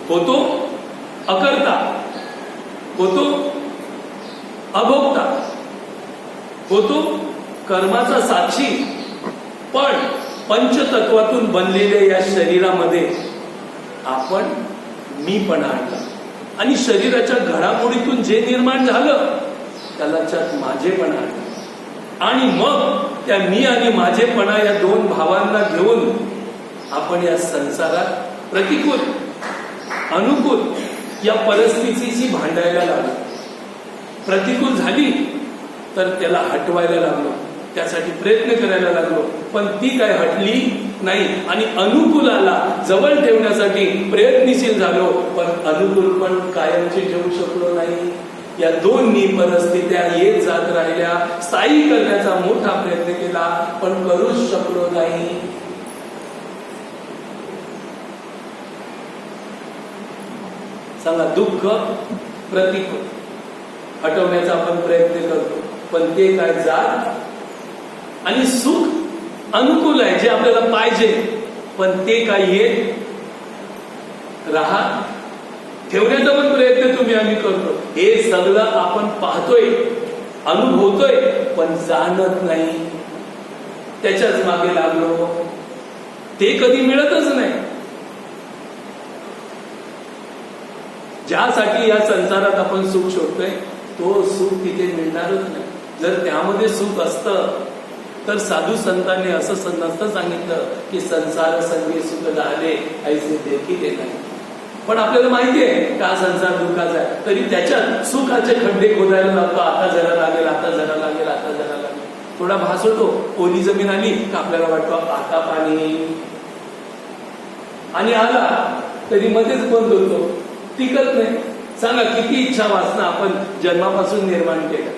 होतो. अकर्ता होतो, अभोक्ता होतो, कर्माचा साक्षी. पण पंचतत्वातून बनलेल्या या शरीरामध्ये आपण मीपणा आणला आणि शरीराच्या घडामोडीतून जे निर्माण झालं त्याला माझेपणा आणला. आणि मग त्या मी आणि माझेपणा या दोन भावांना घेऊन आपण या संसारात प्रतिकूल अनुकूल या परिस्थितीशी भांडायला लागलो. प्रतिकूल झाली तर त्याला हटवायला लागलो, त्यासाठी प्रयत्न करायला लागलो, पण ती काय हटली नाही. आणि अनुकूलाला जवळ ठेवण्यासाठी प्रयत्नशील झालो, पण अनुकूल पण कायमची ठेवू शकलो नाही. या दोन्ही परिस्थित्या येत जात राहिल्या. स्थायी करण्याचा मोठा प्रयत्न केला, पण करूच शकलो नाही. सांगा, दुःख प्रतिकूल हटवण्याचा आपण प्रयत्न करतो, पण ते काय जात. आणि सुख अनुकूल आहे, जे आपल्याला पाहिजे, पण ते काय येत राहा ठेवण्याचा पण प्रयत्न तुम्ही आम्ही करतो. हे सगळं आपण पाहतोय, अनुभवतोय, पण जाणत नाही. त्याच्याच मागे लागलो, ते कधी मिळतच नाही. ज्यासाठी या संसारात आपण सुख शोधतोय तो सुख तिथे मिळणारच नाही. जर त्यामध्ये सुख असतं तर साधू संतांनी असं नसतं सांगितलं की संसार संगी सुख झाले ऐसे देखील नाही. पण आपल्याला माहिती आहे का संसार दुःखाचा आहे, तरी त्याच्यात सुखाचे खड्डे खोदायला लागतो. आता जरा लागेल, आता जरा लागेल, आता जरा लागेल. थोडा भास होतो, ओली जमीन आली का आपल्याला वाटतं आता पाणी, आणि आला तरी मध्येच बंद होतो, टिकत नाही. सांगा किती इच्छा वासना आपण जन्मापासून निर्माण केल्या.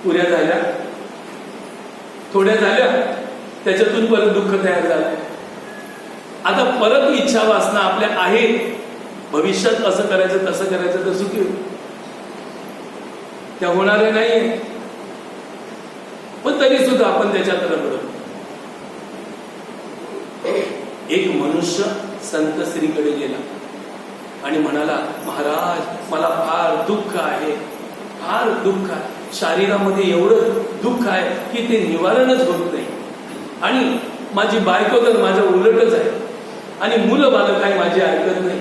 पुऱ्या झाल्या, थोड्या झाल्या, त्याच्यातून परत दुःख तयार झालं. आता परत इच्छा वासना आपल्या आहेत, भविष्यात असं करायचं तसं करायचं तर सुखी होईल. त्या होणारे नाहीये, पण तरी सुद्धा आपण त्याच्यात रगडतो. एक मनुष्य संत श्रीकडे गेला आणि म्हणाला, महाराज मला फार दुःख आहे, फार दुःख आहे. शरीरामध्ये एवढं दुःख आहे की ते निवारणच होत नाही, आणि माझी बायको तर माझ्या उलटच आहे, आणि मुलं बालक काय माझी ऐकत नाही,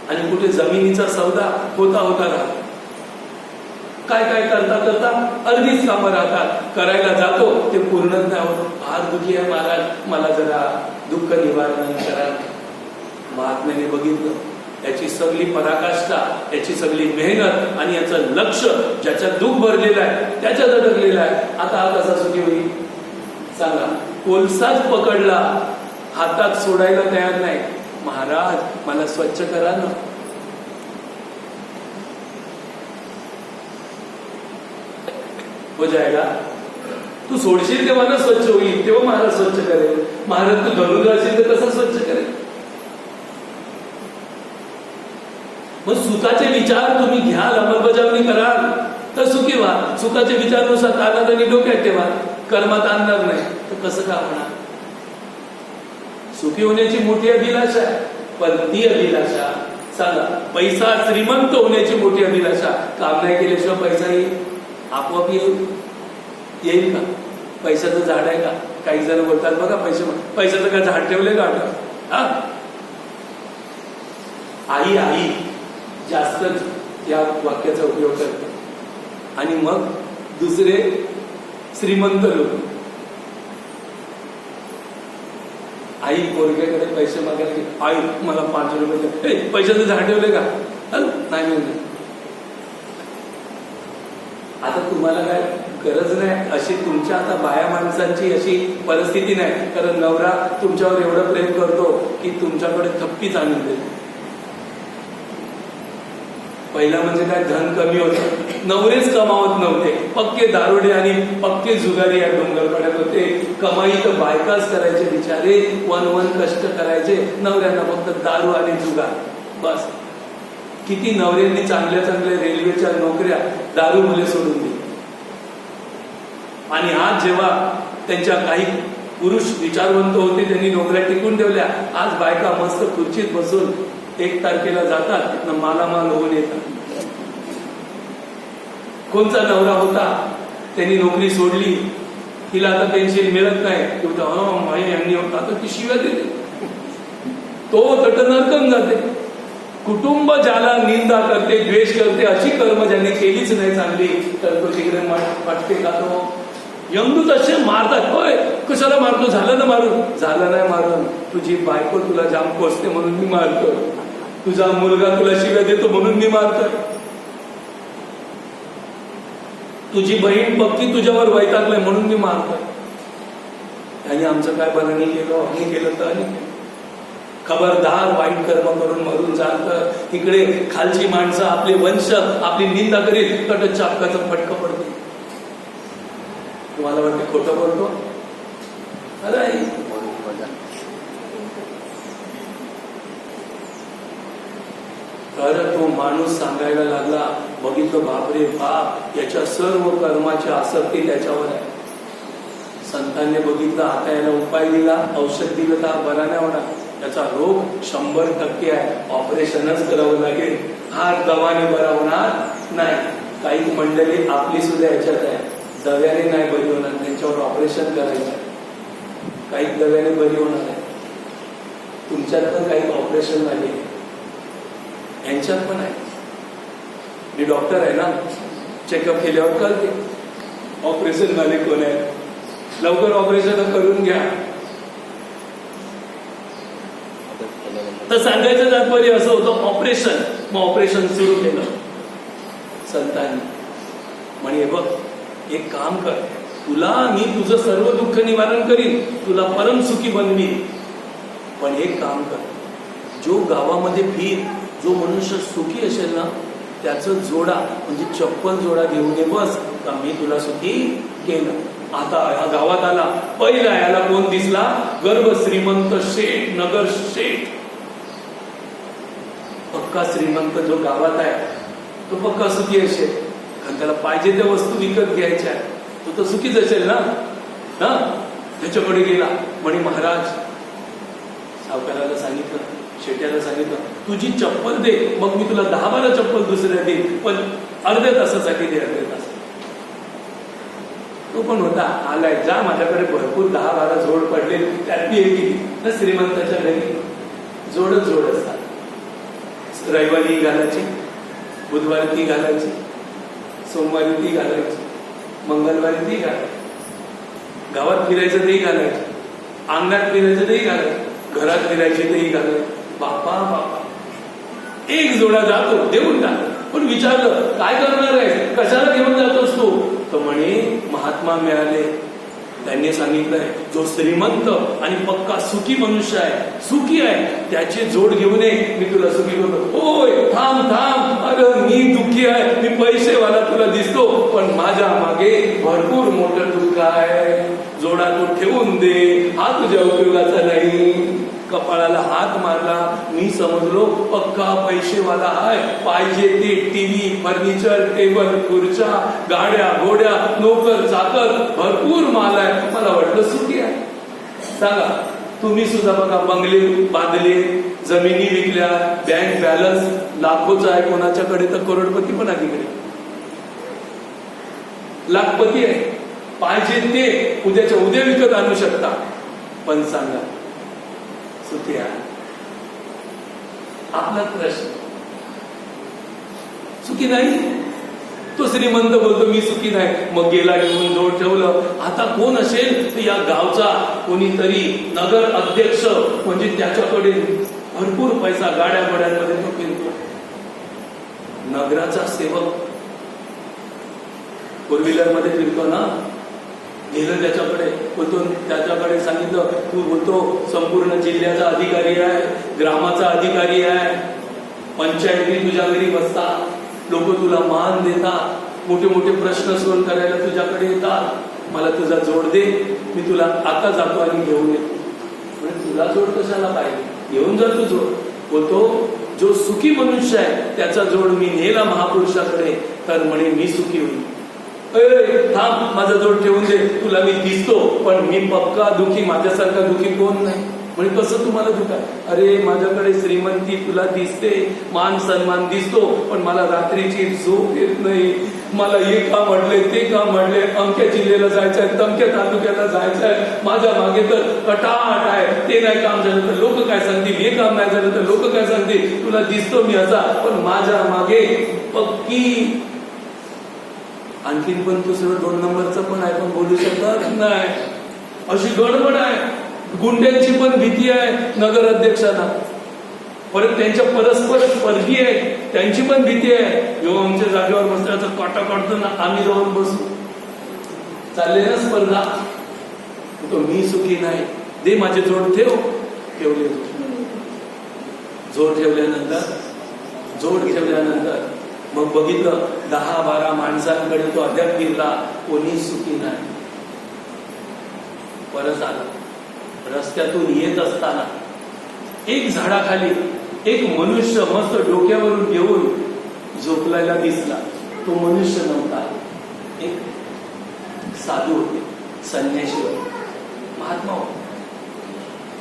आणि कुठे जमिनीचा सौदा होता होता राहतो. काय काय करता करता अर्धीच कामं राहतात, करायला जातो ते पूर्णच नाही होत. फार दुःखी आहे महाराज, मला जरा दुःख निवारण करा. महात्म्याने बघितलं, याची सगळी पराकाष्ठा, याची सगळी मेहनत आणि याचं लक्ष ज्याच्यात दुःख भरलेलं आहे त्याच्यात अडकलेलं आहे. आता हा कसा सुखी होईल सांगा? कोलसाच पकडला, हातात सोडायला तयार नाही. महाराज मला स्वच्छ करा ना. हो जाएगा, तू सोडशील तेव्हा ना स्वच्छ होईल, तेव्हा महाराज स्वच्छ करेल. महाराज तू धरून राहशील तर कसा स्वच्छ करेल? मग सुखाचे विचार तुम्ही घ्याल, अंमलबजावणी कराल तर सुखी व्हा. सुखाचे विचारानुसार कानात आणि डोक्यात ठेवा, कर्मात आणणार नाही तर कसं का होणार? सुखी होण्याची मोठी अभिलाषा आहे, पण ती अभिलाषा सांगा, पैसा श्रीमंत होण्याची मोठी अभिलाषा, काम नाही केल्याशिवाय पैसा येईल, आपोआप येईल का? पैशाचं झाड आहे का? काही जण बोलतात बघा, पैशाचं काय झाड ठेवले का? हा, आई जास्तच या वाक्याचा उपयोग करते. आणि मग दुसरे श्रीमंत लोक, आई पोरग्याकडे पैसे मागायला, आई मला 5 रुपये, पैशाचं झाड ठेवले का? नाही म्हणलं. आता तुम्हाला काय गरज नाही अशी, तुमच्या आता बाया माणसांची अशी परिस्थिती नाही, कारण नवरा तुमच्यावर एवढं प्रेम करतो की तुमच्याकडे थप्पीच आणून देतो. पहिला म्हणजे काय, धन कमी होतं, नवरेच कमावत नव्हते, पक्के दारुडे आणि पक्के जुगारी या डोंगरपाड्यात होते. कमाई तर बायकाच करायचे बिचारे, वन कष्ट करायचे, नवऱ्यांना फक्त दारू आणि जुगार बस. किती नवऱ्यांनी चांगल्या चांगल्या रेल्वेच्या नोकऱ्या दारू मुले सोडून दिली. आणि आज जेव्हा त्यांच्या काही पुरुष विचारवंत होते, त्यांनी नोकऱ्या टिकून ठेवल्या, आज बायका मस्त खुर्चीत बसून 1 तारखेला जातात, तिथनं मालामाल होऊन येतात. कोणचा नवरा होता त्यांनी नोकरी सोडली, तिला आता पेन्शन मिळत नाही, यांनी होता तर ती शिव्या देते, तो तट नरकन जाते. कुटुंब ज्याला निंदा करते, द्वेष करते, अशी कर्म ज्यांनी केलीच नाही चांगली, तर तो तिकडे पटते का? तो यमदूत असे मारतात. होय, कशाला मारतो? झालं ना मारून? झालं नाही मारून, तुझी बायको तुला जाम कोसते म्हणून मी मारतो, तुझा मुलगा तुला शिव्या देतो म्हणून मी मारतो, तुझी बहीण पक्की तुझ्यावर वैतागलाय म्हणून मी मारतोय. आणि आमचं काय बरं नाही केलं, हे केलं तर आणि खबरदार, वाईट कर्म करून मरून जाल तर तिकडे खालची माणसं, आपले वंश आपली निंदा करील, तर चापकाचं फटकं पडतो. तुम्हाला वाटतं खोटं बोलतो? अरे तर तो माणूस सांगायला लागला, बघितलं बापरे बाप, याच्या सर्व कर्माची आसक्ती त्याच्यावर आहे. संतांनी बघितलं, आता याला उपाय दिला, औषध दिलं तर बरा नाही होणार, त्याचा रोग 100% आहे, ऑपरेशनच करावं लागेल, हा दवाने बरा होणार नाही. काही मंडळी आपली सुद्धा याच्यात आहे, दव्याने नाही बरी होणार, त्यांच्यावर ऑपरेशन करायचं. काही दव्याने बरी होणार आहे, तुमच्यात पण काही ऑपरेशन लागेल, यांच्यात पण आहे. मी डॉक्टर आहे ना, चेकअप केल्यावर कळते ऑपरेशन झाले कोण आहे. लवकर ऑपरेशन करून घ्या. तर सांगायचं तात्पर्य असं होतं ऑपरेशन. मग ऑपरेशन सुरू केलं संतांनी. म्हणे बघ एक काम कर, तुला मी तुझं सर्व दुःख निवारण करीन, तुला परमसुखी बनवीन, पण एक काम कर, जो गावामध्ये फिर, जो मनुष्य सुखी असेल ना त्याचं जोडा म्हणजे चप्पल जोडा घेऊन ये, बस का मी तुला सुखी केलं. आता ह्या गावात आला, पहिला याला कोण दिसला? गर्भ श्रीमंत शेठ, नगर शेठ. पक्का श्रीमंत जो गावात आहे तो पक्का सुखी असेल, कारण त्याला पाहिजे त्या वस्तू विकत घ्यायच्या, तो तर सुखीच असेल ना. त्याच्याकडे गेला, म्हणे महाराज, सावकाराला सांगितलं, शेट्याला सांगितलं, तुझी चप्पल दे, मग मी तुला 10-12 चप्पल दुसऱ्या देईन, पण अर्ध्या तासासाठी दे, अर्ध्या तास. तो पण होता आलाय, जा, माझ्याकडे भरपूर 10-12 जोड पडले, त्यातली एक ना श्रीमंताच्या घरी जोडच जोड असतात. रविवारी घालायची, बुधवारी ती घालायची, सोमवारी ती घालायची, मंगळवारी ती घालायची, गावात फिरायचं तेही घालायचं, अंगणात फिरायचं तेही घालायचं, घरात फिरायचे तेही घालायचं. बापा बापा, एक जोडा जातो, देऊन टाक. पण विचारलं काय करणार आहे, कशाला घेऊन जातोस तू? तर म्हणे महात्मा मिळाले, त्यांनी सांगितलंय जो श्रीमंत आणि पक्का सुखी मनुष्य आहे, सुखी आहे, त्याचे जोड घेऊन ये, मी तुला सुखी करतो. होय, थांब थांब, अगं मी दुःखी आहे, मी पैसेवाला तुला दिसतो, पण माझ्या मागे भरपूर मोठं दुःख आहे, जोडा तू ठेवून दे, हा तुझ्या उपयोगाचा नाही. कपाळाला हात मारला, मी समजलो पक्का पैसेवाला आहे, पाहिजे ते टीव्ही, फर्निचर, टेबल, खुर्च्या, गाड्या घोड्या, नोकर चाकर, भरपूर माल आहे, मला वाटलं सुखी आहे. सांगा तुम्ही सुद्धा बघा, बंगले बांधले, जमिनी विकल्या, बँक बॅलन्स लाखोचा आहे, कोणाच्याकडे तर करोडपती पण आहे, लाखपती आहे, पाहिजे ते उद्याच्या उद्या विकत आणू शकता, पण सांगा सुखी आहे? आपला प्रश्न, सुखी नाही. तो श्रीमंत बोलतो मी सुखी नाही, मग गेला घेऊन जोड ठेवलं. आता कोण असेल तर या गावचा कोणीतरी नगर अध्यक्ष, म्हणजे त्याच्याकडे भरपूर पैसा, गाड्या घोड्यांमध्ये तो फिरतो. नगराचा सेवक फोर व्हीलर मध्ये फिरतो ना, गेलं त्याच्याकडे, बोलतो, त्याच्याकडे सांगितलं, तू बोलतो संपूर्ण जिल्ह्याचा अधिकारी आहे, ग्रामाचा अधिकारी आहे, पंचायती तुझ्या घरी बसतात, लोक तुला मान देतात, मोठे मोठे प्रश्न सॉल्व्ह करायला तुझ्याकडे येतात, मला तुझा जोड दे, मी तुला आता जातो आणि घेऊन येतो. म्हणजे तुला जोड कशाला पाहिजे, घेऊन जा तू जोड. बोलतो जो सुखी मनुष्य आहे त्याचा जोड मी नेला महापुरुषाकडे, तर म्हणे मी सुखी होईल. थांब, माझा जोड ठेवून दे, तुला मी दिसतो, पण मी पक्का दुखी, माझ्यासारखा दुखी कोण नाही. म्हणजे कसं तुम्हाला दुखा? अरे माझ्याकडे श्रीमंती तुला दिसते, मान सन्मान दिसतो, पण मला रात्रीची झोप येत नाही, मला हे काम म्हटलंय, ते काम म्हटलंय, अमक्या जिल्ह्याला जायचंय, तमक्या तालुक्याला जायचंय, माझ्या मागे तर कटाट आहे, ते नाही काम झालं तर लोक काय सांगतील, हे काम नाही झालं तर लोक काय सांगतील, तुला दिसतो मी असा, पण माझ्या मागे पक्की आणखीन पण दुसरं 2 नंबरचं पण आहे, पण बोलू शकत नाही, अशी गडबड आहे. गुंड्यांची पण भीती आहे नगर अध्यक्षांना, परत त्यांच्या परस्पर स्पर्धी आहेत, त्यांची पण भीती आहे. जेव्हा आमच्या जागेवर बसल्याचं काटा काढतो ना, आम्ही जाऊन बसू, चालले ना स्पर्धा. तो मी सुखी नाही, दे माझे जोड ठेव, ठेवले जोड ठेवल्यानंतर मग बघितलं 10-12 माणसांकडे तो अद्याप फिरला, कोणी सुखी नाही. परत आला, रस्त्यातून येत असताना एक झाडाखाली एक मनुष्य मस्त डोक्यावरून घेऊन झोपलायला दिसला. तो मनुष्य नव्हता, एक साधू होते, संन्यासी होते, महात्मा होते.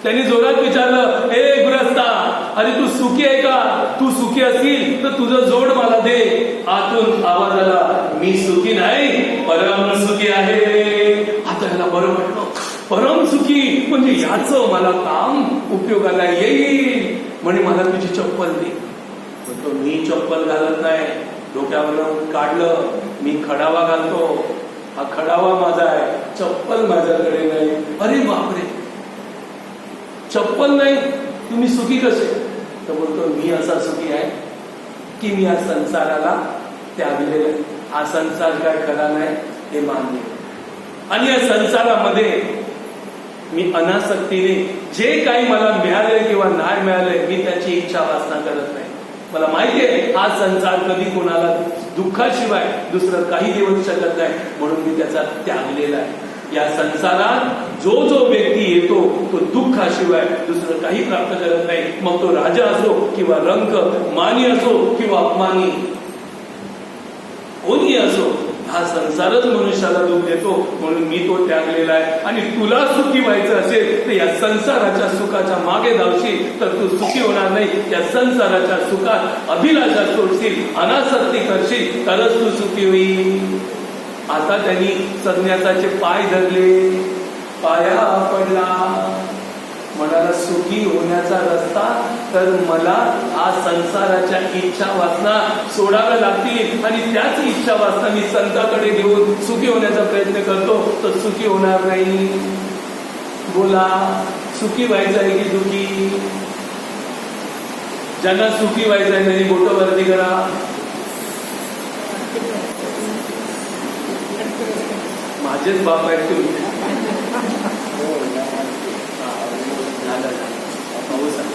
त्यांनी जोरात विचारलं, ए गृहस्था, अरे तू सुखी आहे का? तू सुखी असतील तर तुझं जोड मला दे. आतून आवाज आला, मी सुखी नाही, परम सुखी आहे. आता ह्याला बरं वाटलं, परम सुखी म्हणजे याचं मला काम उपयोगाला येईल. म्हणे मला तुझी चप्पल दे. तो मी चप्पल घालत नाही, डोक्यावर काढलं, मी खडावा घालतो, हा खडावा माझा आहे, चप्पल माझ्याकडे नाही. अरे बापरे, चप्पल नाही, तुम्ही सुखी कसे? तर बोलतो मी असा सुखी आहे की मी या संसाराला त्यागलेलं आहे. हा संसार काय खरा नाही हे मान्य आहे. आणि या संसारामध्ये मी अनासक्तीने जे काही मला मिळाले किंवा नाही मिळाले मी त्याची इच्छा वासना करत नाही. मला माहिती आहे हा संसार कधी कोणाला दुःखाशिवाय दुसरं काही देऊ शकत नाही, म्हणून मी त्याचा त्यागलेला आहे. या संसारात जो जो व्यक्ती येतो तो दुःखाशिवाय दुसरं काही प्राप्त करत नाही. मग तो राजा असो किंवा रंक, मानी असो किंवा अपमानी, कोणी असो, हा संसारच मनुष्याला दुःख देतो, म्हणून मी तो त्यागलेला आहे. आणि तुला सुखी व्हायचं असेल तर या संसाराच्या सुखाच्या मागे धावशील तर तू सुखी होणार नाही. या संसाराच्या सुखात अभिलाषा सोडशील, अनासक्ती करशील तरच तू सुखी होईल. आता त्यांनी संन्यासाचे पाय धरले, पाया पडला, म्हणाला सुखी होण्याचा रस्ता तर मला हा संसाराच्या इच्छा वासना सोडाव्या लागतील. आणि त्याच इच्छा वासना मी संतांकडे घेऊन सुखी होण्याचा प्रयत्न करतो तर सुखी होणार नाही. बोला, सुखी व्हायचं आहे की दुखी? ज्यांना सुखी व्हायचं आहे त्यांनी बोटं वरती करा. माझेच बाप आहेत तुम्ही. पाऊस आहे.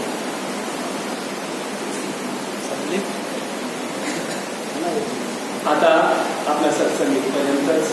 आता आपल्या सत्संगीपर्यंतच